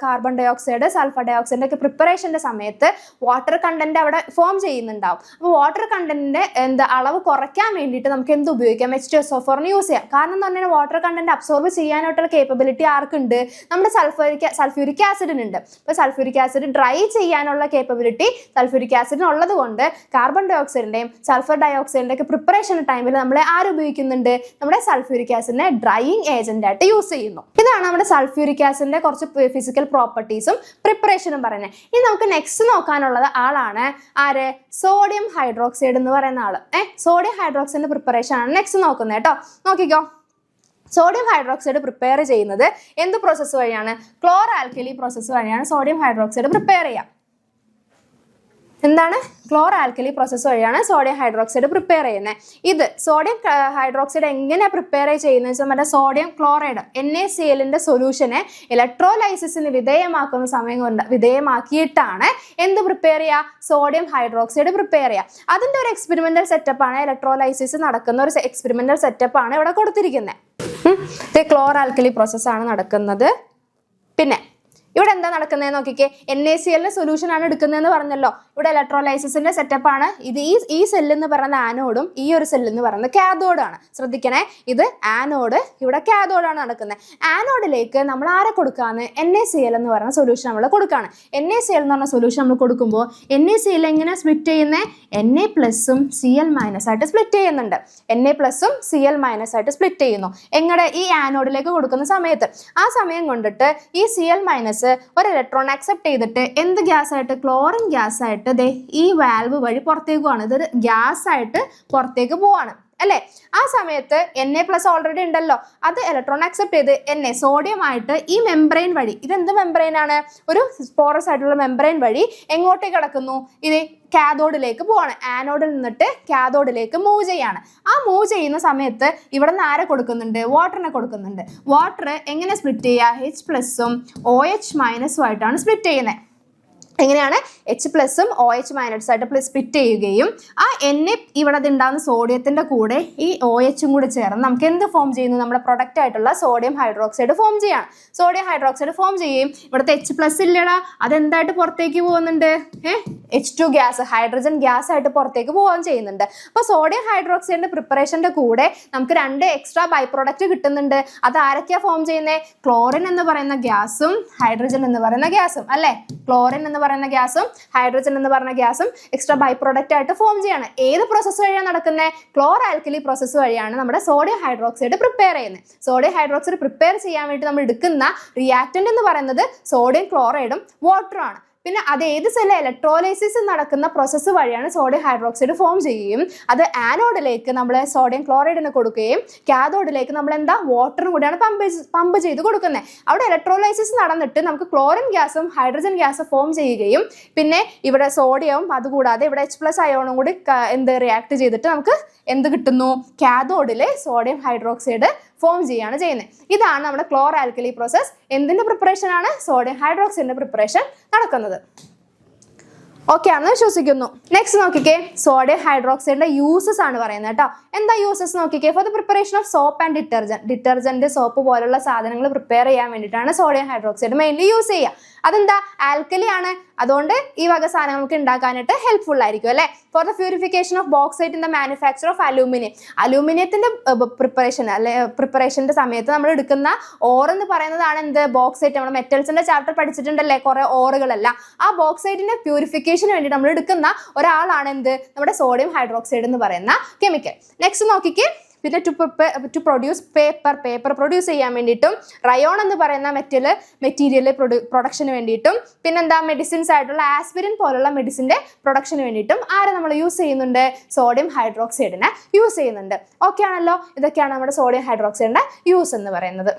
carbon dioxide, sulphur ഡൈ ഓക്സൈഡിന്റെ ഒക്കെ പ്രിപ്പറേഷന്റെ സമയത്ത് വാട്ടർ കണ്ടന്റ് അവിടെ ഫോം ചെയ്യുന്നുണ്ടാവും. അപ്പോൾ വാട്ടർ കണ്ടന്റിന്റെ അളവ് കുറയ്ക്കാൻ വേണ്ടിയിട്ട് നമുക്ക് എന്ത് ഉപയോഗിക്കാം? H2SO4 യൂസ് ചെയ്യാം. കാരണം എന്ന് പറഞ്ഞാൽ വാട്ടർ കണ്ടന്റ് അബ്സോർബ് ചെയ്യാനായിട്ടുള്ള കേപ്പബിലിറ്റി ആർക്കുണ്ട്? നമ്മുടെ സൾഫ്യൂരിക് ആസിഡിനുണ്ട്. അപ്പോൾ സൾഫ്യൂരിക് ആസിഡ് ഡ്രൈ ചെയ്യാനുള്ള കേപ്പബിലിറ്റി സൾഫ്യൂരിക് ആസിഡിന് ഉള്ളത് കൊണ്ട് കാർബൺ ഡൈ ഓക്സൈഡിന്റെയും സൾഫർ ഡൈ ഓക്സൈഡിന്റെ ഒക്കെ പ്രിപ്പറേഷൻ ടൈമിൽ നമ്മൾ ഉപയോഗിക്കുന്നുണ്ട്? നമ്മുടെ സൾഫ്യൂരിക് ആസിഡിനെ ഡ്രൈയിങ് ഏജന്റ് ആയിട്ട് യൂസ് ചെയ്യുന്നു. ഇതാണ് നമ്മുടെ സൾഫ്യൂരിക് ആസിഡിന്റെ കുറച്ച് ഫിസിക്കൽ പ്രോപ്പർട്ടീസും പ്രിപ്പറേഷനും പറയുന്നത്. ഇനി നമുക്ക് നെക്സ്റ്റ് നോക്കാനുള്ളത് ആളാണ് ആര്? സോഡിയം ഹൈഡ്രോക്സൈഡ് എന്ന് പറയുന്ന ആള്. സോഡിയം ഹൈഡ്രോക്സൈഡിന്റെ പ്രിപ്പറേഷൻ ആണ് നെക്സ്റ്റ് നോക്കുന്നത് കേട്ടോ. നോക്കിക്കോ, സോഡിയം ഹൈഡ്രോക്സൈഡ് പ്രിപ്പയർ ചെയ്യുന്നത് എന്ത് പ്രോസസ്സ് വഴിയാണ്? ക്ലോർ ആൽക്കലി പ്രോസസ്സ് വഴിയാണ് സോഡിയം ഹൈഡ്രോക്സൈഡ് പ്രിപ്പയർ ചെയ്യുക. എന്താണ്? ക്ലോർ ആൽക്കലി പ്രോസസ്സ് വഴിയാണ് സോഡിയം ഹൈഡ്രോക്സൈഡ് പ്രിപ്പയർ ചെയ്യുന്നത്. ഇത് സോഡിയം ഹൈഡ്രോക്സൈഡ് എങ്ങനെയാണ് പ്രിപ്പയർ ചെയ്യുന്നത് വെച്ചാൽ മറ്റേ സോഡിയം ക്ലോറൈഡ് NaClന്റെ സൊല്യൂഷനെ ഇലക്ട്രോലൈസിസിന് വിധേയമാക്കിയിട്ടാണ് എന്ത് പ്രിപ്പയർ ചെയ്യുക? സോഡിയം ഹൈഡ്രോക്സൈഡ് പ്രിപ്പയർ ചെയ്യുക. അതിൻ്റെ ഒരു എക്സ്പെരിമെന്റൽ സെറ്റപ്പാണ്, ഇലക്ട്രോലൈസിസ് നടക്കുന്ന ഒരു എക്സ്പെരിമെന്റൽ സെറ്റപ്പാണ് ഇവിടെ കൊടുത്തിരിക്കുന്നത്. ക്ലോർ ആൽക്കലി പ്രോസസ്സാണ് നടക്കുന്നത്. പിന്നെ ഇവിടെ എന്താ നടക്കുന്നത് നോക്കിക്കേ, NaClന്റെ സൊല്യൂഷൻ ആണ് എടുക്കുന്നതെന്ന് പറഞ്ഞല്ലോ. ഇവിടെ ഇലക്ട്രോലൈസിസിന്റെ സെറ്റപ്പ് ആണ്. ഇത് ഈ സെല്ല് എന്ന് പറയുന്ന ആനോഡും ഈ ഒരു സെല്ല് എന്ന് പറയുന്നത് കാഥോഡാണ്. ശ്രദ്ധിക്കണേ, ഇത് ആനോഡ്, ഇവിടെ കാഥോഡാണ് നടക്കുന്നത്. ആനോഡിലേക്ക് നമ്മൾ ആരെ കൊടുക്കാന്ന് NaCl എന്ന് പറയുന്ന സൊല്യൂഷൻ നമ്മൾ കൊടുക്കുകയാണ്. NaCl എന്ന് പറഞ്ഞ സൊല്യൂഷൻ നമ്മൾ കൊടുക്കുമ്പോൾ NaCl എങ്ങനെ സ്പ്ലിറ്റ് ചെയ്യുന്നത്? Na പ്ലസും Cl മൈനസ് ആയിട്ട് സ്പ്ലിറ്റ് ചെയ്യുന്നുണ്ട്. Na പ്ലസും Cl മൈനസ് ആയിട്ട് സ്പ്ലിറ്റ് ചെയ്യുന്നു എങ്ങനെ? ഈ ആനോഡിലേക്ക് കൊടുക്കുന്ന സമയത്ത്. ആ സമയം കൊണ്ടിട്ട് ഈ Cl മൈനസ് ഒരു ഇലക്ട്രോൺ അക്സെപ്റ്റ് ചെയ്തിട്ട് എന്ത് ഗ്യാസ് ആയിട്ട്? ക്ലോറിൻ ഗ്യാസ് ആയിട്ട് ദേ ഈ വാൽവ് വഴി പുറത്തേക്ക് പോവാണ്. ഇതൊരു ഗ്യാസ് ആയിട്ട് പുറത്തേക്ക് പോവാണ് അല്ലേ? ആ സമയത്ത് Na പ്ലസ് ഓൾറെഡി ഉണ്ടല്ലോ, അത് ഇലക്ട്രോൺ അക്സെപ്റ്റ് ചെയ്ത് Na സോഡിയം ആയിട്ട് ഈ മെംബ്രെയിൻ വഴി, ഇതെന്ത് മെംബ്രെയിൻ ആണ്? ഒരു പോറസ് ആയിട്ടുള്ള മെംബ്രെയിൻ വഴി എങ്ങോട്ടേക്ക് കിടക്കുന്നു? ഇത് കാഥോഡിലേക്ക് പോവാണ്. ആനോഡിൽ നിന്നിട്ട് കാഥോഡിലേക്ക് മൂവ് ചെയ്യാണ്. ആ മൂവ് ചെയ്യുന്ന സമയത്ത് ഇവിടെ നിന്ന് ആരെ കൊടുക്കുന്നുണ്ട്? വാട്ടറിനെ കൊടുക്കുന്നുണ്ട്. വാട്ടർ എങ്ങനെ സ്പ്ലിറ്റ് ചെയ്യുക? H പ്ലസും OH മൈനസും ആയിട്ടാണ് സ്പ്ലിറ്റ് ചെയ്യുന്നത്. എങ്ങനെയാണ്? H പ്ലസും OH മൈനസ് ആയിട്ട് സ്പ്ലിറ്റ് ചെയ്യുകയും ആ Na ഇവിടെ ഉണ്ടാകുന്ന സോഡിയത്തിന്റെ കൂടെ ഈ OHും കൂടി ചേർന്ന് നമുക്ക് എന്ത് ഫോം ചെയ്യുന്നു? നമ്മുടെ പ്രൊഡക്റ്റ് ആയിട്ടുള്ള സോഡിയം ഹൈഡ്രോക്സൈഡ് ഫോം ചെയ്യാണ്. സോഡിയം ഹൈഡ്രോക്സൈഡ് ഫോം ചെയ്യുകയും ഇവിടുത്തെ H പ്ലസ് ഇല്ലടാ, അതെന്തായിട്ട് പുറത്തേക്ക് പോകുന്നുണ്ട്? H2 ഗ്യാസ്, ഹൈഡ്രജൻ ഗ്യാസ് ആയിട്ട് പുറത്തേക്ക് പോവുകയും ചെയ്യുന്നുണ്ട്. അപ്പോൾ സോഡിയം ഹൈഡ്രോക്സൈഡിന്റെ പ്രിപ്പറേഷന്റെ കൂടെ നമുക്ക് 2 എക്സ്ട്രാ ബൈ പ്രൊഡക്റ്റ് കിട്ടുന്നുണ്ട്. അത് ആരൊക്കെയാ ഫോം ചെയ്യുന്നത്? ക്ലോറിൻ എന്ന് പറയുന്ന ഗ്യാസും ഹൈഡ്രജൻ എന്ന് പറയുന്ന ഗ്യാസും അല്ലേ? ക്ലോറിൻ എന്ന് പറയുന്ന ഗ്യാസും ഹൈഡ്രജൻ എന്ന് പറയുന്ന ഗ്യാസും എക്സ്ട്രാ ബൈ പ്രൊഡക്റ്റ് ആയിട്ട് ഫോം ചെയ്യാണ്. ഏത് പ്രോസസ്സ് വഴിയാണ് നടക്കുന്നത്? ക്ലോർ ആൽക്കലി പ്രോസസ്സ് വഴിയാണ് നമ്മുടെ സോഡിയം ഹൈഡ്രോക്സൈഡ് പ്രിപ്പയർ ചെയ്യുന്നത്. സോഡിയം ഹൈഡ്രോക്സൈഡ് പ്രിപ്പയർ ചെയ്യാൻ വേണ്ടി നമ്മൾ എടുക്കുന്ന റിയാക്ടന്റ് എന്ന് പറയുന്നത് സോഡിയം ക്ലോറൈഡും വാട്ടറും ആണ്. പിന്നെ അത് ഏത് സെല്ല്? ഇലക്ട്രോലൈസിസ് നടക്കുന്ന പ്രോസസ്സ് വഴിയാണ് സോഡിയം ഹൈഡ്രോക്സൈഡ് ഫോം ചെയ്യുകയും അത് ആനോഡിലേക്ക് നമ്മൾ സോഡിയം ക്ലോറൈഡിന് കൊടുക്കുകയും കാഥോഡിലേക്ക് നമ്മൾ എന്താ വാട്ടറും കൂടിയാണ് പമ്പ് ചെയ്ത് കൊടുക്കുന്നത്. അവിടെ ഇലക്ട്രോലൈസിസ് നടന്നിട്ട് നമുക്ക് ക്ലോറിൻ ഗ്യാസും ഹൈഡ്രജൻ ഗ്യാസും ഫോം ചെയ്യുകയും പിന്നെ ഇവിടെ സോഡിയവും അതുകൂടാതെ ഇവിടെ H പ്ലസ് അയോണും കൂടി റിയാക്ട് ചെയ്തിട്ട് നമുക്ക് എന്ത് കിട്ടുന്നു? കാഥോഡിലെ സോഡിയം ഹൈഡ്രോക്സൈഡ് ഫോം ചെയ്യാണ് ചെയ്യുന്നത്. ഇതാണ് നമ്മുടെ ക്ലോർ ആൽക്കലി പ്രോസസ്. എന്തിന്റെ പ്രിപ്പറേഷൻ ആണ്? സോഡിയം ഹൈഡ്രോക്സൈഡിന്റെ പ്രിപ്പറേഷൻ നടക്കുന്നത്. ഓക്കെ ആണെന്ന് വിശ്വസിക്കുന്നു. നെക്സ്റ്റ് നോക്കിക്കേ, സോഡിയം ഹൈഡ്രോക്സൈഡിന്റെ യൂസസ് ആണ് പറയുന്നത് കേട്ടോ. എന്താ യൂസസ് നോക്കിക്കേ? For the preparation of soap and detergent soap പോലുള്ള സാധനങ്ങൾ പ്രിപ്പയർ ചെയ്യാൻ വേണ്ടിയിട്ടാണ് സോഡിയം ഹൈഡ്രോക്സൈഡ് മെയിൻലി യൂസ് ചെയ്യുക. അതെന്താ? ആൽക്കലി ആണ്, അതുകൊണ്ട് ഈ വക സാധനം നമുക്ക് ഉണ്ടാക്കാനായിട്ട് ഹെൽപ്ഫുൾ ആയിരിക്കും അല്ലേ? For the purification of bauxite in the manufacture of aluminium, അലൂമിനിയത്തിന്റെ പ്രിപ്പറേഷന്റെ സമയത്ത് നമ്മൾ എടുക്കുന്ന ഓർ എന്ന് പറയുന്നതാണ് എന്ത്? ബോക്സൈറ്റ്. നമ്മൾ മെറ്റൽസിന്റെ ചാപ്റ്റർ പഠിച്ചിട്ടുണ്ടല്ലേ കുറെ ഓറുകളെല്ലാം. ആ ബോക്സൈറ്റിന്റെ പ്യൂരിഫിക്കേഷന് വേണ്ടി നമ്മൾ എടുക്കുന്ന ഒരാളാണ് എന്ത്? നമ്മുടെ സോഡിയം ഹൈഡ്രോക്സൈഡ് എന്ന് പറയുന്ന കെമിക്കൽ. നെക്സ്റ്റ് നോക്കിക്കേ, പിന്നെ ടു പ്രൊഡ്യൂസ് പേപ്പർ പ്രൊഡ്യൂസ് ചെയ്യാൻ വേണ്ടിയിട്ടും റയോൺ എന്ന് പറയുന്ന മെറ്റീരിയൽ പ്രൊഡക്ഷന് വേണ്ടിയിട്ടും പിന്നെന്താ മെഡിസിൻസ് ആയിട്ടുള്ള ആസ്പിരിൻ പോലുള്ള മെഡിസിൻ്റെ പ്രൊഡക്ഷന് വേണ്ടിയിട്ടും ആരെ നമ്മൾ യൂസ് ചെയ്യുന്നുണ്ട്? സോഡിയം ഹൈഡ്രോക്സൈഡിനെ യൂസ് ചെയ്യുന്നുണ്ട്. ഓക്കെ ആണല്ലോ? ഇതൊക്കെയാണ് നമ്മുടെ സോഡിയം ഹൈഡ്രോക്സൈഡിന്റെ യൂസ് എന്ന് പറയുന്നത്.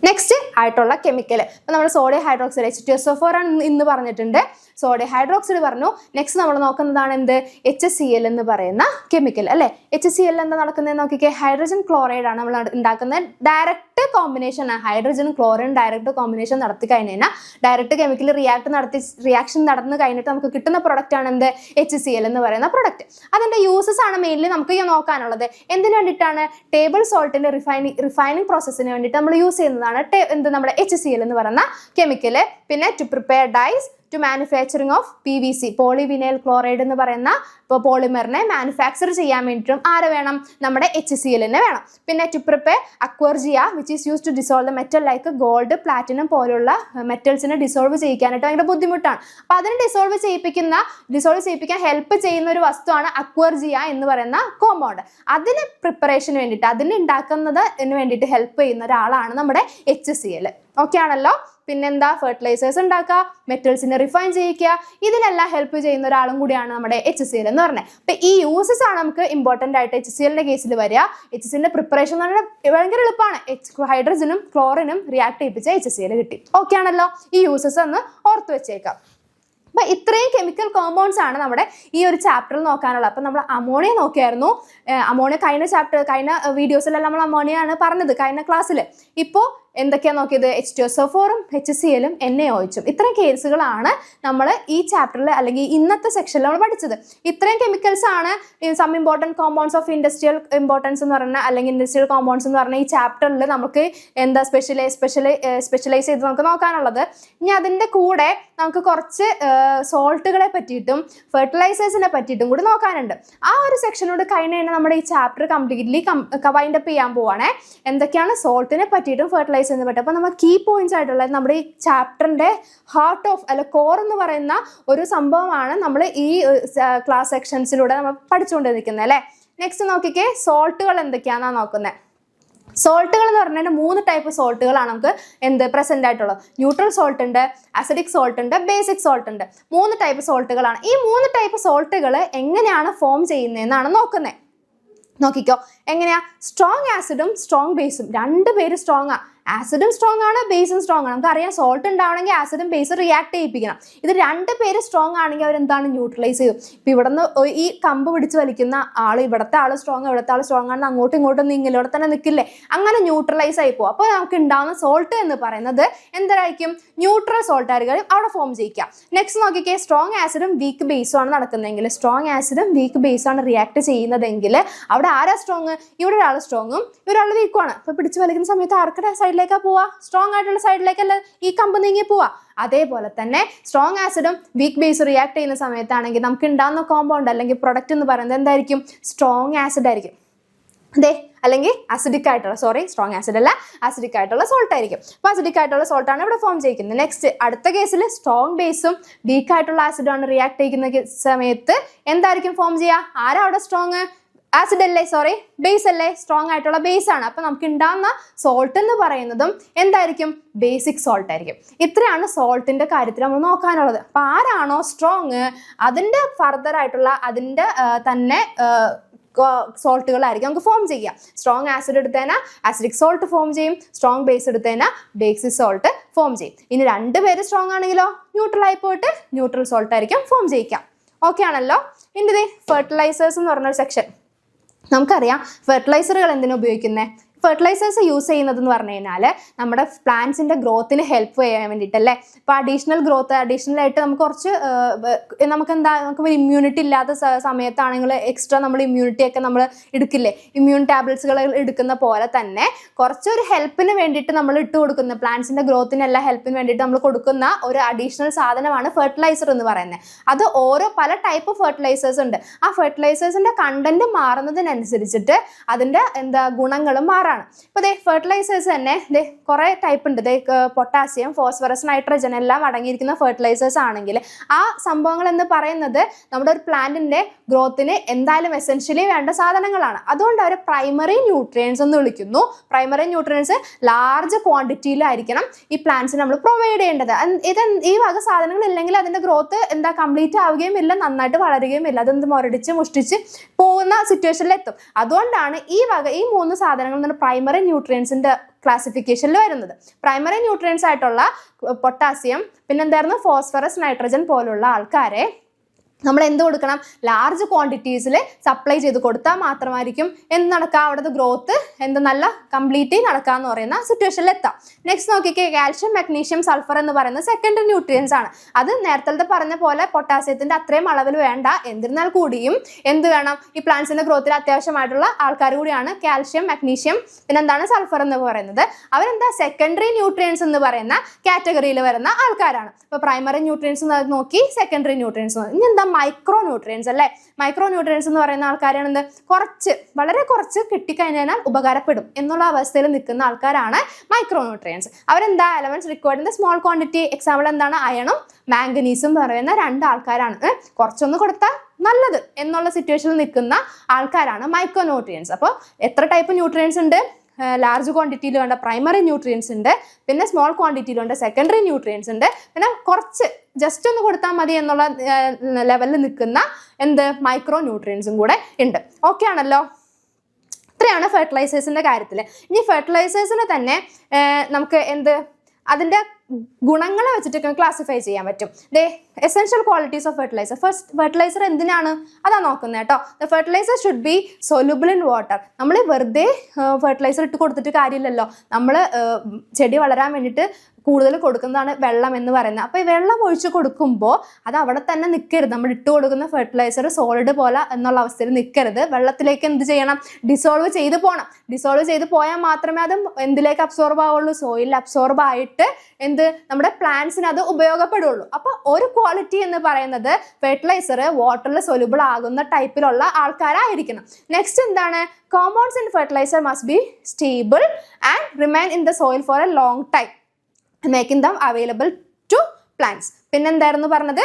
നെക്സ്റ്റ് ആയിട്ടുള്ള കെമിക്കൽ, ഇപ്പം നമ്മൾ സോഡിയം ഹൈഡ്രോക്സൈഡ് H2SO4 ആണ് ഇന്ന് പറഞ്ഞിട്ടുണ്ട്. സോഡിയം ഹൈഡ്രോക്സൈഡ് പറഞ്ഞു. നെക്സ്റ്റ് നമ്മൾ നോക്കുന്നതാണ് എന്ത്? HCl എന്ന് പറയുന്ന കെമിക്കൽ അല്ലേ? HCl എന്താ നടക്കുന്നത് നോക്കിക്കേ? ഹൈഡ്രജൻ ക്ലോറൈഡ് ആണ് നമ്മൾ ഉണ്ടാക്കുന്നത്. ഡയറക്റ്റ് കോമ്പിനേഷൻ ആണ്. ഹൈഡ്രജനും ക്ലോറിനും ഡയറക്റ്റ് കോമ്പിനേഷൻ നടത്തി കഴിഞ്ഞാൽ ഡയറക്റ്റ് കെമിക്കൽ റിയാക്ഷൻ നടന്നു കഴിഞ്ഞിട്ട് നമുക്ക് കിട്ടുന്ന പ്രൊഡക്റ്റ് ആണ് എന്ത്? HCl എന്ന് പറയുന്ന പ്രൊഡക്റ്റ്. അതിന്റെ യൂസസ് ആണ് മെയിൻലി നമുക്ക് നോക്കാനുള്ളത്. എന്തിനു വേണ്ടിയിട്ടാണ്? ടേബിൾ സോൾട്ടിന്റെ റിഫൈനിങ് പ്രോസസ്സിന് വേണ്ടിയിട്ട് നമ്മൾ യൂസ് ചെയ്യുന്നതാണ് നമ്മുടെ HCl എന്ന് പറയുന്ന കെമിക്കല്. പിന്നെ to prepare dyes, to manufacturing of PVC polyvinyl chloride എന്ന് പറയുന്ന പോളിമറിനെ മാനുഫാക്ചർ ചെയ്യാൻ വേണ്ടിയിട്ടും ആരെ വേണം? നമ്മുടെ HCl-നെ വേണം. പിന്നെ to prepare aqua regia which is use to dissolve the metal like gold, platinum പോലുള്ള മെറ്റൽസിനെ ഡിസോൾവ് ചെയ്യിക്കാനായിട്ട് ഭയങ്കര ബുദ്ധിമുട്ടാണ്. അപ്പോൾ അതിനെ ഡിസോൾവ് ചെയ്യിപ്പിക്കാൻ ഹെൽപ്പ് ചെയ്യുന്ന ഒരു വസ്തുവാണ് അക്വർജിയ എന്ന് പറയുന്ന കോമ്പൗണ്ട്. അതിന് പ്രിപ്പറേഷന് വേണ്ടിയിട്ട്, അതിന് ഉണ്ടാക്കുന്നതിന് വേണ്ടിയിട്ട് ഹെൽപ്പ് ചെയ്യുന്ന ഒരാളാണ് നമ്മുടെ HCl. ഓക്കെ ആണല്ലോ? പിന്നെന്താ? ഫെർട്ടിലൈസേഴ്സ് ഉണ്ടാക്കുക, മെറ്റൽസിനെ റിഫൈൻ ചെയ്യിക്കുക, ഇതിനെല്ലാം ഹെൽപ്പ് ചെയ്യുന്ന ഒരാളും കൂടിയാണ് നമ്മുടെ HCl എന്ന് പറഞ്ഞത്. അപ്പൊ ഈ യൂസസ് ആണ് നമുക്ക് ഇമ്പോർട്ടന്റ് ആയിട്ട് HCl-ന്റെ കേസിൽ വരിക. HCl-ന്റെ പ്രിപ്പറേഷൻ എന്ന് പറഞ്ഞാൽ ഭയങ്കര എളുപ്പമാണ്. ഹൈഡ്രജനും ക്ലോറിനും റിയാക്ട് ചെയ്യിപ്പിച്ച HCl കിട്ടി. ഓക്കെ ആണല്ലോ? ഈ യൂസസ് ഒന്ന് ഓർത്ത് വെച്ചേക്കാം. അപ്പം ഇത്രയും കെമിക്കൽ കോമ്പൗണ്ട്സ് ആണ് നമ്മുടെ ഈ ഒരു ചാപ്റ്ററിൽ നോക്കാനുള്ളത്. അപ്പം നമ്മൾ അമോണിയ നോക്കിയായിരുന്നു. അമോണിയ കഴിഞ്ഞ വീഡിയോസിലെല്ലാം നമ്മൾ അമോണിയ ആണ് പറഞ്ഞത് കഴിഞ്ഞ ക്ലാസ്സിൽ. ഇപ്പോൾ എന്തൊക്കെയാണ് നോക്കിയത്? H2SO4 HCl NaOH. ഇത്രയും കേസുകളാണ് നമ്മൾ ഈ ചാപ്റ്ററിൽ അല്ലെങ്കിൽ ഇന്നത്തെ സെക്ഷനിൽ നമ്മൾ പഠിച്ചത്. ഇത്രയും കെമിക്കൽസ് ആണ് some important compounds of industrial importance എന്ന് പറഞ്ഞാൽ അല്ലെങ്കിൽ ഇൻഡസ്ട്രിയൽ കോമ്പൗണ്ട്സ് എന്ന് പറഞ്ഞാൽ ഈ ചാപ്റ്ററിൽ നമുക്ക് എന്താ സ്പെഷ്യലൈസ് ചെയ്ത് നമുക്ക് നോക്കാനുള്ളത്. ഇനി അതിൻ്റെ കൂടെ നമുക്ക് കുറച്ച് സോൾട്ടുകളെ പറ്റിയിട്ടും ഫെർട്ടിലൈസേഴ്സിനെ പറ്റിയിട്ടും കൂടി നോക്കാനുണ്ട്. ആ ഒരു സെക്ഷനോട് കഴിഞ്ഞ് കഴിഞ്ഞാൽ നമ്മുടെ ഈ ചാപ്റ്റർ കംപ്ലീറ്റ്ലി വൈൻഡപ്പ് ചെയ്യാൻ പോവാണേ. എന്തൊക്കെയാണ് സോൾട്ടിനെ പറ്റിയിട്ടും ഫെർട്ടിലൈസേഴ്സിനെ പറ്റി. അപ്പോൾ നമ്മൾ കീ പോയിന്റ്സ് ആയിട്ടുള്ളത് നമ്മുടെ ഈ ചാപ്റ്ററിന്റെ ഹാർട്ട് ഓഫ് അല്ല കോർ എന്ന് പറയുന്ന ഒരു സംഭവമാണ് നമ്മൾ ഈ ക്ലാസ് സെക്ഷൻസിലൂടെ നമ്മൾ പഠിച്ചുകൊണ്ടിരിക്കുന്നത് അല്ലേ. നെക്സ്റ്റ് നോക്കിക്കേ, സോൾട്ടുകൾ എന്തൊക്കെയാണെന്നാണ് നോക്കുന്നത്. സോൾട്ടുകൾ എന്ന് പറഞ്ഞാൽ 3 ടൈപ്പ് സോൾട്ടുകളാണ് നമുക്ക് പ്രസന്റ് ആയിട്ടുള്ളത്. ന്യൂട്രൽ സോൾട്ട് ഉണ്ട്, അസിഡിക് സോൾട്ട് ഉണ്ട്, ബേസിക് സോൾട്ട് ഉണ്ട്. 3 ടൈപ്പ് സോൾട്ടുകളാണ്. ഈ 3 ടൈപ്പ് സോൾട്ടുകൾ എങ്ങനെയാണ് ഫോം ചെയ്യുന്നതെന്നാണ് നോക്കുന്നത്. നോക്കിക്കോ, എങ്ങനെയാ? സ്ട്രോങ് ആസിഡും സ്ട്രോങ് ബേസും, രണ്ടുപേരും സ്ട്രോങ് ആ. ആസിഡും സ്ട്രോങ് ആണ്, ബേസും സ്ട്രോങ് ആണ്. നമുക്കറിയാം സോൾട്ട് ഉണ്ടാവണമെങ്കിൽ ആസിഡും ബേസും റിയാക്ട് ചെയ്യിപ്പിക്കണം. ഇത് 2 പേര് സ്ട്രോങ് ആണെങ്കിൽ അവരെന്താണ് ന്യൂട്രലൈസ് ചെയ്യും. ഇപ്പം ഇവിടെ നിന്ന് ഈ കമ്പ് പിടിച്ച് വലിക്കുന്ന ആൾ ഇവിടുത്തെ ആൾ സ്ട്രോങ്, ഇവിടുത്തെ ആൾ സ്ട്രോങ് ആണെന്ന് അങ്ങോട്ടും ഇങ്ങോട്ടും നീങ്ങില്ല, ഇവിടെ തന്നെ നിൽക്കില്ലേ, അങ്ങനെ ന്യൂട്രലൈസ് ആയി പോകും. അപ്പോൾ നമുക്ക് ഉണ്ടാവുന്ന സോൾട്ട് എന്ന് പറയുന്നത് എന്തായിരിക്കും? ന്യൂട്രൽ സോൾട്ട് ആയിരിക്കും അവിടെ ഫോം ചെയ്യിക്കുക. നെക്സ്റ്റ് നോക്കിക്കേ, സ്ട്രോങ് ആസിഡും വീക്ക് ബേസും ആണ് നടക്കുന്നതെങ്കിൽ, സ്ട്രോങ് ആസിഡും വീക്ക് ബേസും ആണ് റിയാക്ട് ചെയ്യുന്നതെങ്കിൽ അവിടെ ആരാ സ്ട്രോങ്? ഇവിടെ ഒരാൾ സ്ട്രോങ്ങും ഒരാൾ വീക്കും ആണ്. അപ്പോൾ പിടിച്ച് വലിക്കുന്ന സമയത്ത് ആർക്കടെ സൈഡിലേക്കാ പോവാ? സ്ട്രോങ് ആയിട്ടുള്ള സൈഡിലേക്കല്ല ഈ കമ്പ് നീങ്ങി പോവാ. അതേപോലെ തന്നെ സ്ട്രോങ് ആസിഡും വീക്ക് ബേസും റിയാക്ട് ചെയ്യുന്ന സമയത്താണെങ്കിൽ നമുക്ക് ഉണ്ടാകുന്ന കോമ്പൗണ്ട് അല്ലെങ്കിൽ പ്രൊഡക്റ്റ് എന്ന് പറയുന്നത് എന്തായിരിക്കും? സ്ട്രോങ് ആസിഡ് ആയിരിക്കും. അതെ, അല്ലെങ്കിൽ അസിഡിക് ആയിട്ടുള്ള സ്ട്രോങ് ആസിഡ് അല്ല, അസിഡിക് ആയിട്ടുള്ള സോൾട്ട് ആയിരിക്കും. അപ്പോൾ അസിഡിക് ആയിട്ടുള്ള സോൾട്ടാണ് ഇവിടെ ഫോം ചെയ്യുന്നത്. നെക്സ്റ്റ് അടുത്ത കേസിൽ സ്ട്രോങ് ബേസും വീക്ക് ആയിട്ടുള്ള ആസിഡുമാണ് റിയാക്ട് ചെയ്യുന്ന സമയത്ത് എന്തായിരിക്കും ഫോം ചെയ്യുക? ആരാ അവിടെ സ്ട്രോങ്? ആസിഡ് അല്ലേ, ബേസ് അല്ലേ? സ്ട്രോങ് ആയിട്ടുള്ള ബേസ് ആണ്. അപ്പൊ നമുക്ക് ഉണ്ടാകുന്ന സോൾട്ട് എന്ന് പറയുന്നതും എന്തായിരിക്കും? ബേസിക് സോൾട്ട് ആയിരിക്കും. ഇത്രയാണ് സോൾട്ടിന്റെ കാര്യത്തിൽ നമ്മൾ നോക്കാനുള്ളത്. അപ്പൊ ആരാണോ സ്ട്രോങ് അതിന്റെ ഫർദർ ആയിട്ടുള്ള അതിന്റെ തന്നെ സോൾട്ടുകളായിരിക്കും നമുക്ക് ഫോം ചെയ്യുക. സ്ട്രോങ് ആസിഡ് എടുത്തതിനാ ആസിഡിക് സോൾട്ട് ഫോം ചെയ്യും, സ്ട്രോങ് ബേസ് എടുത്തതിനാ ബേസിക് സോൾട്ട് ഫോം ചെയ്യും. ഇനി 2 പേര് സ്ട്രോങ് ആണെങ്കിലോ ന്യൂട്രൽ ആയി പോയിട്ട് ന്യൂട്രൽ സോൾട്ട് ആയിരിക്കും ഫോം ചെയ്യിക്കാം. ഓക്കെ ആണല്ലോ. ഇനി ഫെർട്ടിലൈസേഴ്സ് എന്ന് പറഞ്ഞൊരു സെക്ഷൻ. നമുക്കറിയാം ഫെർട്ടിലൈസറുകൾ എന്തിനാ ഉപയോഗിക്കുന്നത്? ഫെർട്ടിലൈസേഴ്സ് യൂസ് ചെയ്യുന്നത് എന്ന് പറഞ്ഞു കഴിഞ്ഞാൽ നമ്മുടെ പ്ലാന്റ്സിന്റെ ഗ്രോത്തിന് ഹെൽപ്പ് ചെയ്യാൻ വേണ്ടിയിട്ടല്ലേ. ഇപ്പോൾ അഡീഷണൽ ആയിട്ട് നമുക്ക് കുറച്ച് നമുക്ക് ഇമ്മ്യൂണിറ്റി ഇല്ലാത്ത സമയത്താണെങ്കിൽ എക്സ്ട്രാ നമ്മൾ ഇമ്മ്യൂണിറ്റി ഒക്കെ നമ്മൾ എടുക്കില്ലേ, ഇമ്മ്യൂൺ ടാബ്ലറ്റ്സുകൾ എടുക്കുന്ന പോലെ തന്നെ കുറച്ചൊരു ഹെൽപ്പിന് വേണ്ടിയിട്ട് നമ്മൾ ഇട്ട് കൊടുക്കുന്ന പ്ലാന്റ്സിന്റെ ഗ്രോത്തിനെല്ലാം ഹെൽപ്പിന് വേണ്ടിയിട്ട് നമ്മൾ കൊടുക്കുന്ന ഒരു അഡീഷണൽ സാധനമാണ് ഫെർട്ടിലൈസർ എന്ന് പറയുന്നത്. അത് പല ടൈപ്പ് ഫെർട്ടിലൈസേഴ്സ് ഉണ്ട്. ആ ഫെർട്ടിലൈസേഴ്സിന്റെ കണ്ടന്റ് മാറുന്നതിനനുസരിച്ചിട്ട് അതിന്റെ ഗുണങ്ങളും മാറാം. ഇപ്പൊ ഫെർട്ടിലൈസേഴ്സ് തന്നെ കുറെ ടൈപ്പ് ഉണ്ട്. പൊട്ടാസ്യം, ഫോസ്ഫറസ്, നൈട്രജൻ എല്ലാം അടങ്ങിയിരിക്കുന്ന ഫെർട്ടിലൈസേഴ്സ് ആണെങ്കിൽ ആ സംഭവങ്ങൾ എന്ന് പറയുന്നത് നമ്മുടെ ഒരു പ്ലാന്റിന്റെ ഗ്രോത്തിന് എന്തായാലും എസെൻഷ്യലി വേണ്ട സാധനങ്ങളാണ്. അതുകൊണ്ട് അവർ പ്രൈമറി ന്യൂട്രിയൻസ് എന്ന് വിളിക്കുന്നു. പ്രൈമറി ന്യൂട്രിയൻസ് ലാർജ് ക്വാണ്ടിറ്റിയിലായിരിക്കണം ഈ പ്ലാന്റ്സിന് നമ്മൾ പ്രൊവൈഡ് ചെയ്യേണ്ടത്. ഈ വക സാധനങ്ങൾ ഇല്ലെങ്കിൽ അതിന്റെ ഗ്രോത്ത് കംപ്ലീറ്റ് ആവുകയും ഇല്ല, നന്നായിട്ട് വളരുകയും ഇല്ല. അതെന്ത് മുരടിച്ച് മുഷ്ടിച്ച് പോകുന്ന സിറ്റുവേഷനിൽ എത്തും. അതുകൊണ്ടാണ് ഈ 3 സാധനങ്ങൾ പ്രൈമറി ന്യൂട്രിയൻസിന്റെ ക്ലാസിഫിക്കേഷനിൽ വരുന്നത്. പ്രൈമറി ന്യൂട്രിയൻസ് ആയിട്ടുള്ള പൊട്ടാസ്യം, പിന്നെന്തായിരുന്നു ഫോസ്ഫറസ്, നൈട്രജൻ പോലുള്ള ആൾക്കാരെ നമ്മൾ എന്ത് കൊടുക്കണം? ലാർജ് ക്വാണ്ടിറ്റീസിൽ സപ്ലൈ ചെയ്ത് കൊടുത്താൽ മാത്രമായിരിക്കും നടക്കുക, അവിടുത്തെ ഗ്രോത്ത് നല്ല കംപ്ലീറ്റ്ലി നടക്കാന്ന് പറയുന്ന സിറ്റുവേഷനിൽ എത്താം. നെക്സ്റ്റ് നോക്കിക്കേ, കാൽഷ്യം, മഗ്നീഷ്യം, സൾഫർ എന്ന് പറയുന്ന സെക്കൻഡറി ന്യൂട്രിയൻസ് ആണ്. അത് നേരത്തെ പറഞ്ഞ പോലെ പൊട്ടാസ്യത്തിന്റെ അത്രയും അളവിൽ വേണ്ട. എന്നിരുന്നാൽ കൂടിയും എന്ത് വേണം? ഈ പ്ലാന്റ്സിന്റെ ഗ്രോത്തിൽ അത്യാവശ്യമായിട്ടുള്ള ആൾക്കാർ കൂടിയാണ് കാൽഷ്യം, മഗ്നീഷ്യം, പിന്നെന്താണ് സൾഫർ എന്ന് പറയുന്നത്. അവരെന്താ സെക്കൻഡറി ന്യൂട്രിയൻസ് എന്ന് പറയുന്ന കാറ്റഗറിയിൽ വരുന്ന ആൾക്കാരാണ്. ഇപ്പൊ പ്രൈമറി ന്യൂട്രിയൻസ് നോക്കി, സെക്കൻഡറി ന്യൂട്രിയൻസ്. ഇനി എന്താ? മൈക്രോ ന്യൂട്രിയൻസ് അല്ലേ. മൈക്രോ ന്യൂട്രിയൻസ് എന്ന് പറയുന്ന ആൾക്കാരാണ് വളരെ കുറച്ച് കിട്ടിക്കഴിഞ്ഞാൽ ഉപകാരപ്പെടും എന്നുള്ള അവസ്ഥയിൽ നിൽക്കുന്ന ആൾക്കാരാണ് മൈക്രോ ന്യൂട്രിയൻസ്. അവരെന്താ? Elements required in small quantity. Example എന്താണ്? അയണും മാംഗനീസും പറയുന്ന 2 ആൾക്കാരാണ്. കുറച്ചൊന്ന് കൊടുത്താൽ നല്ലത് എന്നുള്ള സിറ്റുവേഷനിൽ നിൽക്കുന്ന ആൾക്കാരാണ് മൈക്രോ ന്യൂട്രിയൻസ്. അപ്പോൾ എത്ര ടൈപ്പ് ന്യൂട്രിയൻസ് ഉണ്ട്? ലാർജ് ക്വാണ്ടിറ്റിയിൽ വേണ്ട പ്രൈമറി ന്യൂട്രിയൻസ് ഉണ്ട്, പിന്നെ സ്മോൾ ക്വാണ്ടിറ്റിയിൽ വേണ്ട സെക്കൻഡറി ന്യൂട്രിയൻസ് ഉണ്ട്, പിന്നെ കുറച്ച് ജസ്റ്റ് ഒന്ന് കൊടുത്താൽ മതി എന്നുള്ള ലെവലിൽ നിൽക്കുന്ന മൈക്രോ ന്യൂട്രിയൻസും കൂടെ ഉണ്ട്. ഓക്കെ ആണല്ലോ. ഇത്രയാണ് ഫെർട്ടിലൈസേഴ്സിന്റെ കാര്യത്തിൽ. ഇനി ഫെർട്ടിലൈസേഴ്സിന് തന്നെ നമുക്ക് അതിൻ്റെ ഗുണങ്ങളെ വെച്ചിട്ടൊക്കെ ക്ലാസിഫൈ ചെയ്യാൻ പറ്റും. The essential qualities of fertiliser. First fertiliser എന്തിനാണ് അതാ നോക്കുന്നത് കേട്ടോ. The fertiliser should be soluble in water. നമ്മൾ വെറുതെ ഫെർട്ടിലൈസർ ഇട്ട് കൊടുത്തിട്ട് കാര്യമില്ലല്ലോ. നമ്മൾ ചെടി വളരാൻ വേണ്ടിയിട്ട് കൂടുതൽ കൊടുക്കുന്നതാണ് വെള്ളം എന്ന് പറയുന്നത്. അപ്പോൾ ഈ വെള്ളം ഒഴിച്ച് കൊടുക്കുമ്പോൾ അത് അവിടെ തന്നെ നിൽക്കരുത്. നമ്മൾ ഇട്ട് കൊടുക്കുന്ന ഫെർട്ടിലൈസർ സോളിഡ് പോലെ എന്നുള്ള അവസ്ഥയിൽ നിൽക്കരുത്. വെള്ളത്തിലേക്ക് എന്ത് ചെയ്യണം? ഡിസോൾവ് ചെയ്ത് പോകണം. ഡിസോൾവ് ചെയ്ത് പോയാൽ മാത്രമേ അത് എന്തിലേക്ക് അബ്സോർബ് ആവുള്ളൂ? സോയിലിൽ അബ്സോർബ് ആയിട്ട് നമ്മുടെ പ്ലാന്റ്സിന് അത് ഉപയോഗപ്പെടുള്ളൂ. അപ്പോൾ ഒരു ക്വാളിറ്റി എന്ന് പറയുന്നത് ഫെർട്ടിലൈസർ വാട്ടറിൽ സൊല്യൂബിൾ ആകുന്ന ടൈപ്പിലുള്ള ആൾക്കാരായിരിക്കണം. നെക്സ്റ്റ് എന്താണ്? Compounds in fertiliser must be stable and remain in the soil for a long time, making them available to plants. പിന്നെന്തായിരുന്നു പറഞ്ഞത്?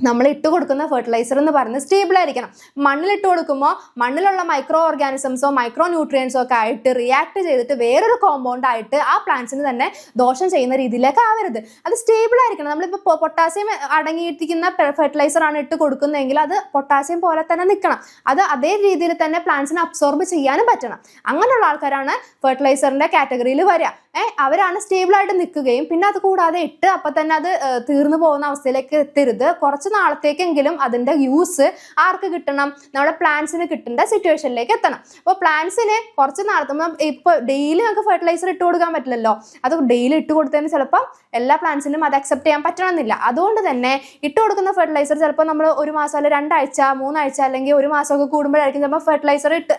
നമ്മൾ ഇട്ട് കൊടുക്കുന്ന ഫെർട്ടിലൈസർ എന്ന് പറയുന്നത് സ്റ്റേബിൾ ആയിരിക്കണം. മണ്ണിലിട്ട് കൊടുക്കുമ്പോൾ മണ്ണിലുള്ള മൈക്രോ ഓർഗാനിസംസോ മൈക്രോ ന്യൂട്രിയൻസോ ഒക്കെ ആയിട്ട് റിയാക്ട് ചെയ്തിട്ട് വേറൊരു കോമ്പൗണ്ട് ആയിട്ട് ആ പ്ലാന്റ്സിന് തന്നെ ദോഷം ചെയ്യുന്ന രീതിയിലേക്ക് ആവരുത്. അത് സ്റ്റേബിൾ ആയിരിക്കണം. നമ്മളിപ്പോൾ പൊട്ടാസ്യം അടങ്ങിയിരിക്കുന്ന ഫെർട്ടിലൈസർ ആണ് ഇട്ട് കൊടുക്കുന്നതെങ്കിൽ അത് പൊട്ടാസ്യം പോലെ തന്നെ നിൽക്കണം. അത് അതേ രീതിയിൽ തന്നെ പ്ലാന്റ്സിനെ അബ്സോർബ് ചെയ്യാനും പറ്റണം. അങ്ങനെയുള്ള ആൾക്കാരാണ് ഫെർട്ടിലൈസറിന്റെ കാറ്റഗറിയിൽ വരിക. അവരാണ് സ്റ്റേബിൾ ആയിട്ട് നിൽക്കുകയും പിന്നെ അത് കൂടാതെ ഇട്ട് അപ്പം തന്നെ അത് തീർന്നു പോകുന്ന അവസ്ഥയിലേക്ക് എത്തരുത്. കുറച്ച് നാളത്തേക്കെങ്കിലും അതിന്റെ യൂസ് ആർക്ക് കിട്ടണം? നമ്മുടെ പ്ലാന്റ്സിന് കിട്ടേണ്ട സിറ്റുവേഷനിലേക്ക് എത്തണം. അപ്പോൾ പ്ലാന്റ്സിന് കുറച്ച് നാളത്തുമ്പോൾ ഇപ്പോൾ ഡെയിലി നമുക്ക് ഫെർട്ടിലൈസർ ഇട്ട് കൊടുക്കാൻ പറ്റില്ലല്ലോ. അത് ഡെയിലി ഇട്ട് കൊടുത്തതിന് ചിലപ്പോൾ എല്ലാ പ്ലാന്റ്സിനും അത് അക്സെപ്റ്റ് ചെയ്യാൻ പറ്റണമെന്നില്ല. അതുകൊണ്ട് തന്നെ ഇട്ട് കൊടുക്കുന്ന ഫെർട്ടിലൈസർ ചിലപ്പോൾ നമ്മൾ ഒരു മാസം അല്ലെങ്കിൽ 2 ആഴ്ച 3 ആഴ്ച അല്ലെങ്കിൽ ഒരു മാസമൊക്കെ കൂടുമ്പോഴായിരിക്കും ചിലപ്പോൾ ഫെർട്ടിലൈസർ ഇട്ട്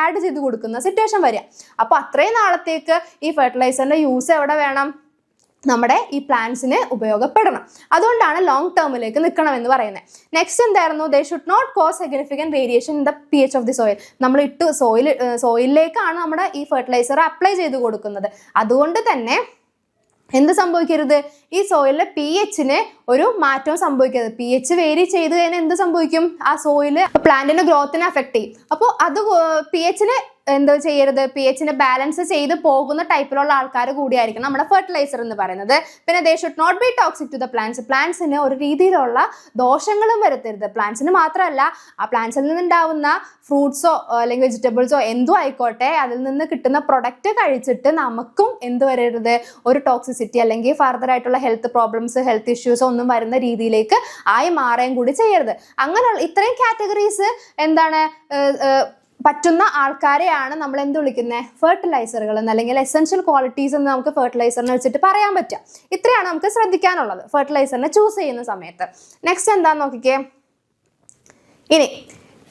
ആഡ് ചെയ്ത് കൊടുക്കുന്ന സിറ്റുവേഷൻ വരിക. അപ്പോൾ അത്രയും നാളത്തേക്ക് ഈ ഫെർട്ടിലൈസറിന്റെ യൂസ് എവിടെ വേണം? നമ്മുടെ ഈ പ്ലാന്റ്സിന് ഉപയോഗപ്പെടണം. അതുകൊണ്ടാണ് ലോങ് ടേമിലേക്ക് നിൽക്കണം എന്ന് പറയുന്നത്. നെക്സ്റ്റ് എന്തായിരുന്നു? They should not cause significant variation in the pH of the soil. നമ്മൾ ഇട്ട് സോയിലിലേക്കാണ് നമ്മുടെ ഈ ഫെർട്ടിലൈസർ അപ്ലൈ ചെയ്ത് കൊടുക്കുന്നത്. അതുകൊണ്ട് തന്നെ എന്ത് സംഭവിക്കരുത്? ഈ സോയിലിലെ pHന് ഒരു മാറ്റവും സംഭവിക്കരുത്. pH വേരി ചെയ്ത് കഴിഞ്ഞാൽ എന്ത് സംഭവിക്കും? ആ സോയില് പ്ലാന്റിന്റെ ഗ്രോത്തിനെ അഫക്ട് ചെയ്യും. അപ്പോൾ അത് pHന് എന്താ ചെയ്യരുത്? pHനെ ബാലൻസ് ചെയ്ത് പോകുന്ന ടൈപ്പിലുള്ള ആൾക്കാർ കൂടിയായിരിക്കും നമ്മുടെ ഫെർട്ടിലൈസർ എന്ന് പറയുന്നത്. പിന്നെ they should not be toxic to the plants. പ്ലാന്റ്സിന് ഒരു രീതിയിലുള്ള ദോഷങ്ങളും വരുത്തരുത്. പ്ലാന്റ്സിന് മാത്രമല്ല, ആ പ്ലാന്റ്സിൽ നിന്നുണ്ടാവുന്ന ഫ്രൂട്ട്സോ അല്ലെങ്കിൽ വെജിറ്റബിൾസോ എന്തോ ആയിക്കോട്ടെ, അതിൽ നിന്ന് കിട്ടുന്ന പ്രൊഡക്റ്റ് കഴിച്ചിട്ട് നമുക്കും എന്ത് വരരുത്? ഒരു ടോക്സിസിറ്റി അല്ലെങ്കിൽ ഫർദർ ആയിട്ടുള്ള ഹെൽത്ത് പ്രോബ്ലംസ്, ഹെൽത്ത് ഇഷ്യൂസ് ഒന്നും വരുന്ന രീതിയിലേക്ക് ആയി മാറുകയും കൂടി ചെയ്യരുത്. അങ്ങനെയുള്ള ഇത്രയും കാറ്റഗറീസ് എന്താണ് പറ്റുന്ന ആൾക്കാരെയാണ് നമ്മൾ എന്ത് വിളിക്കുന്നത്? ഫെർട്ടിലൈസറുകൾ എന്ന് അല്ലെങ്കിൽ എസെൻഷ്യൽ ക്വാളിറ്റീസ് എന്ന് നമുക്ക് ഫെർട്ടിലൈസറിനെ വെച്ചിട്ട് പറയാൻ പറ്റുക. ഇത്രയാണ് നമുക്ക് ശ്രദ്ധിക്കാനുള്ളത് ഫെർട്ടിലൈസറിനെ ചൂസ് ചെയ്യുന്ന സമയത്ത്. നെക്സ്റ്റ് എന്താന്ന് നോക്കിക്കേ.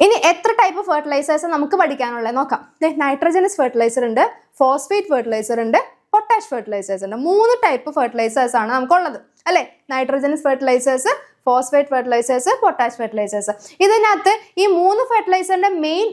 ഇനി എത്ര ടൈപ്പ് ഫെർട്ടിലൈസേഴ്സ് നമുക്ക് പഠിക്കാനുള്ളത് നോക്കാം. നൈട്രജനസ് ഫെർട്ടിലൈസർ ഉണ്ട്, ഫോസ്ഫേറ്റ് ഫെർട്ടിലൈസർ ഉണ്ട്, പൊട്ടാഷ് ഫെർട്ടിലൈസേഴ്സ് ഉണ്ട്. 3 ടൈപ്പ് ഫെർട്ടിലൈസേഴ്സ് ആണ് നമുക്കുള്ളത് അല്ലേ? Nitrogenous fertilisers, phosphate fertilisers, potash fertilisers. ഇതിനകത്ത് ഈ 3 ഫെർട്ടിലൈസറിന്റെ മെയിൻ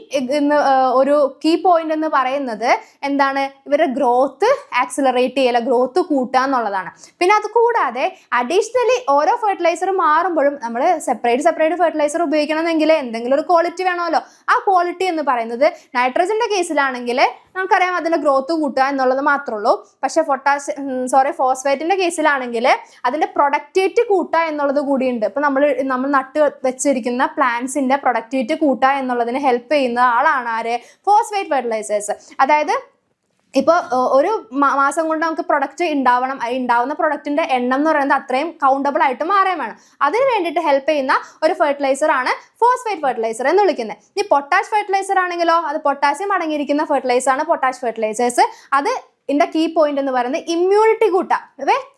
ഒരു കീ പോയിന്റ് എന്ന് പറയുന്നത് എന്താണ്? ഇവരുടെ ഗ്രോത്ത് ആക്സിലറേറ്റ് ചെയ്യല, ഗ്രോത്ത് കൂട്ടുക എന്നുള്ളതാണ്. പിന്നെ അത് കൂടാതെ അഡീഷണലി ഓരോ ഫെർട്ടിലൈസർ മാറുമ്പോഴും നമ്മൾ സെപ്പറേറ്റ് ഫെർട്ടിലൈസർ ഉപയോഗിക്കണമെങ്കിൽ എന്തെങ്കിലും ഒരു ക്വാളിറ്റി വേണമല്ലോ. ആ ക്വാളിറ്റി എന്ന് പറയുന്നത് നൈട്രജന്റെ കേസിലാണെങ്കിൽ നമുക്കറിയാം അതിന്റെ ഗ്രോത്ത് കൂട്ടുക എന്നുള്ളത് മാത്രമേ ഉള്ളൂ. പക്ഷെ ഫോസ്ഫേറ്റിന്റെ കേസിലാണെങ്കിൽ അതിന്റെ പ്രൊഡക്ടിവിറ്റി കൂട്ടുക എന്നുള്ളത് കൂടിയുണ്ട്. ഇപ്പൊ നമ്മൾ നട്ട് വെച്ചിരിക്കുന്ന പ്ലാന്റ്സിന്റെ പ്രൊഡക്ടിവിറ്റി കൂട്ടുക എന്നുള്ളതിന് ഹെൽപ്പ് ചെയ്യുന്ന ആളാണ് ആര്? Phosphate fertilisers. അതായത് ഇപ്പോൾ ഒരു മാസം കൊണ്ട് നമുക്ക് പ്രൊഡക്റ്റ് ഉണ്ടാവണം. ഉണ്ടാവുന്ന പ്രൊഡക്റ്റിന്റെ എണ്ണം എന്ന് പറയുന്നത് അത്രയും കൗണ്ടബിൾ ആയിട്ട് മാറാൻ വേണം. അതിന് വേണ്ടിയിട്ട് ഹെൽപ്പ് ചെയ്യുന്ന ഒരു ഫെർട്ടിലൈസർ ആണ് ഫോസ്ഫേറ്റ് ഫെർട്ടിലൈസർ എന്ന് വിളിക്കുന്നത്. ഈ പൊട്ടാഷ് ഫെർട്ടിലൈസർ ആണെങ്കിലോ അത് പൊട്ടാസ്യം അടങ്ങിയിരിക്കുന്ന ഫെർട്ടിലൈസർ ആണ് പൊട്ടാഷ് ഫെർട്ടിലൈസേഴ്സ്. അത് ഇതിന്റെ കീ പോയിന്റ് എന്ന് പറയുന്നത് ഇമ്മ്യൂണിറ്റി കൂട്ടാം.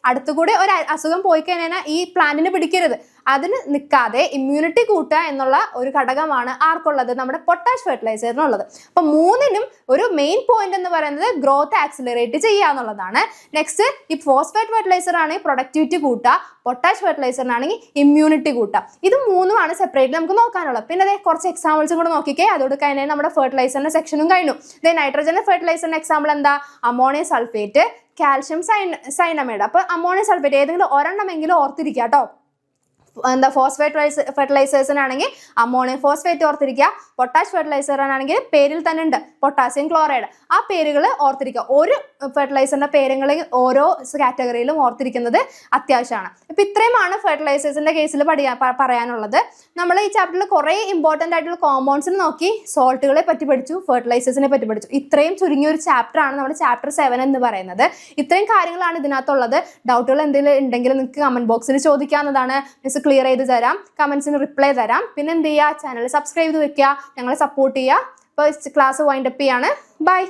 അടുത്തുകൂടെ ഒരു അസുഖം പോയി കഴിഞ്ഞാൽ ഈ പ്ലാന്റിന് പിടിക്കരുത്. അതിന് നിൽക്കാതെ ഇമ്മ്യൂണിറ്റി കൂട്ടുക എന്നുള്ള ഒരു ഘടകമാണ് ആർക്കുള്ളത്? നമ്മുടെ പൊട്ടാഷ് ഫെർട്ടിലൈസറിനുള്ളത്. അപ്പൊ 3നും ഒരു മെയിൻ പോയിന്റ് എന്ന് പറയുന്നത് ഗ്രോത്ത് ആക്സിലറേറ്റ് ചെയ്യുക എന്നുള്ളതാണ്. നെക്സ്റ്റ് ഈ ഫോസ്ഫേറ്റ് ഫെർട്ടിലൈസർ ആണെങ്കിൽ പ്രൊഡക്ടിവിറ്റി കൂട്ടുക, പൊട്ടാഷ് ഫെർട്ടിലൈസറിനാണെങ്കിൽ ഇമ്മ്യൂണിറ്റി കൂട്ടുക. ഇത് 3മാണ് സെപ്പറേറ്റ് നമുക്ക് നോക്കാനുള്ളത്. പിന്നെ അതേ കുറച്ച് എക്സാമ്പിൾസും കൂടെ നോക്കിക്കേ. അതോട് കഴിഞ്ഞാൽ നമ്മുടെ ഫെർട്ടിലൈസറിന്റെ സെക്ഷനും കഴിഞ്ഞു. നൈട്രജൻ ഫെർട്ടിലൈസറിന്റെ എക്സാമ്പിൾ എന്താ? Ammonium sulphate, calcium cyanamide. അപ്പൊ അമോണിയം സൾഫേറ്റ് ഏതെങ്കിലും ഒരെണ്ണമെങ്കിലും ഓർത്തിരിക്കുക കേട്ടോ. എന്താ ഫോസ്ഫേറ്റ് ഫെർട്ടിലൈസേഴ്സിനാണെങ്കിൽ അമോണിയം ഫോസ്ഫേറ്റ് ഓർത്തിരിക്കുക. പൊട്ടാഷ് ഫെർട്ടിലൈസറിനാണെങ്കിൽ പേരിൽ തന്നെ ഉണ്ട് പൊട്ടാസ്യം ക്ലോറൈഡ്. ആ പേരുകൾ ഓർത്തിരിക്കുക. ഒരു ഫെർട്ടിലൈസറിന്റെ പേരുകൾ ഓരോ കാറ്റഗറിയിലും ഓർത്തിരിക്കുന്നത് അത്യാവശ്യമാണ്. ഇപ്പൊ ഇത്രയുമാണ് ഫെർട്ടിലൈസേഴ്സിന്റെ കേസിൽ പറയാനുള്ളത്. നമ്മൾ ഈ ചാപ്റ്ററിൽ കുറെ ഇമ്പോർട്ടന്റ് ആയിട്ടുള്ള കോമ്പൗണ്ട്സിനെ നോക്കി, സോൾട്ടുകളെ പറ്റി പഠിച്ചു, ഫെർട്ടിലൈസേഴ്സിനെ പറ്റി പഠിച്ചു. ഇത്രയും ചുരുങ്ങിയ ഒരു ചാപ്റ്റർ ആണ് നമ്മുടെ ചാപ്റ്റർ 7 എന്ന് പറയുന്നത്. ഇത്രയും കാര്യങ്ങളാണ് ഇതിനകത്തുള്ളത്. ഡൗട്ടുകൾ എന്തെങ്കിലും ഉണ്ടെങ്കിൽ നിങ്ങൾക്ക് കമന്റ് ബോക്സിൽ ചോദിക്കാവുന്നതാണ്. മിസ് ക്ലിയർ ചെയ്ത് തരാം, കമന്റ്സിന് റിപ്ലൈ തരാം. പിന്നെ എന്ത് ചെയ്യുക, ചാനൽ സബ്സ്ക്രൈബ് ചെയ്ത് വെക്കുക, ഞങ്ങളെ സപ്പോർട്ട് ചെയ്യുക. അപ്പോൾ ക്ലാസ് വൈൻഡപ്പ് ചെയ്യാണ്. ബൈ.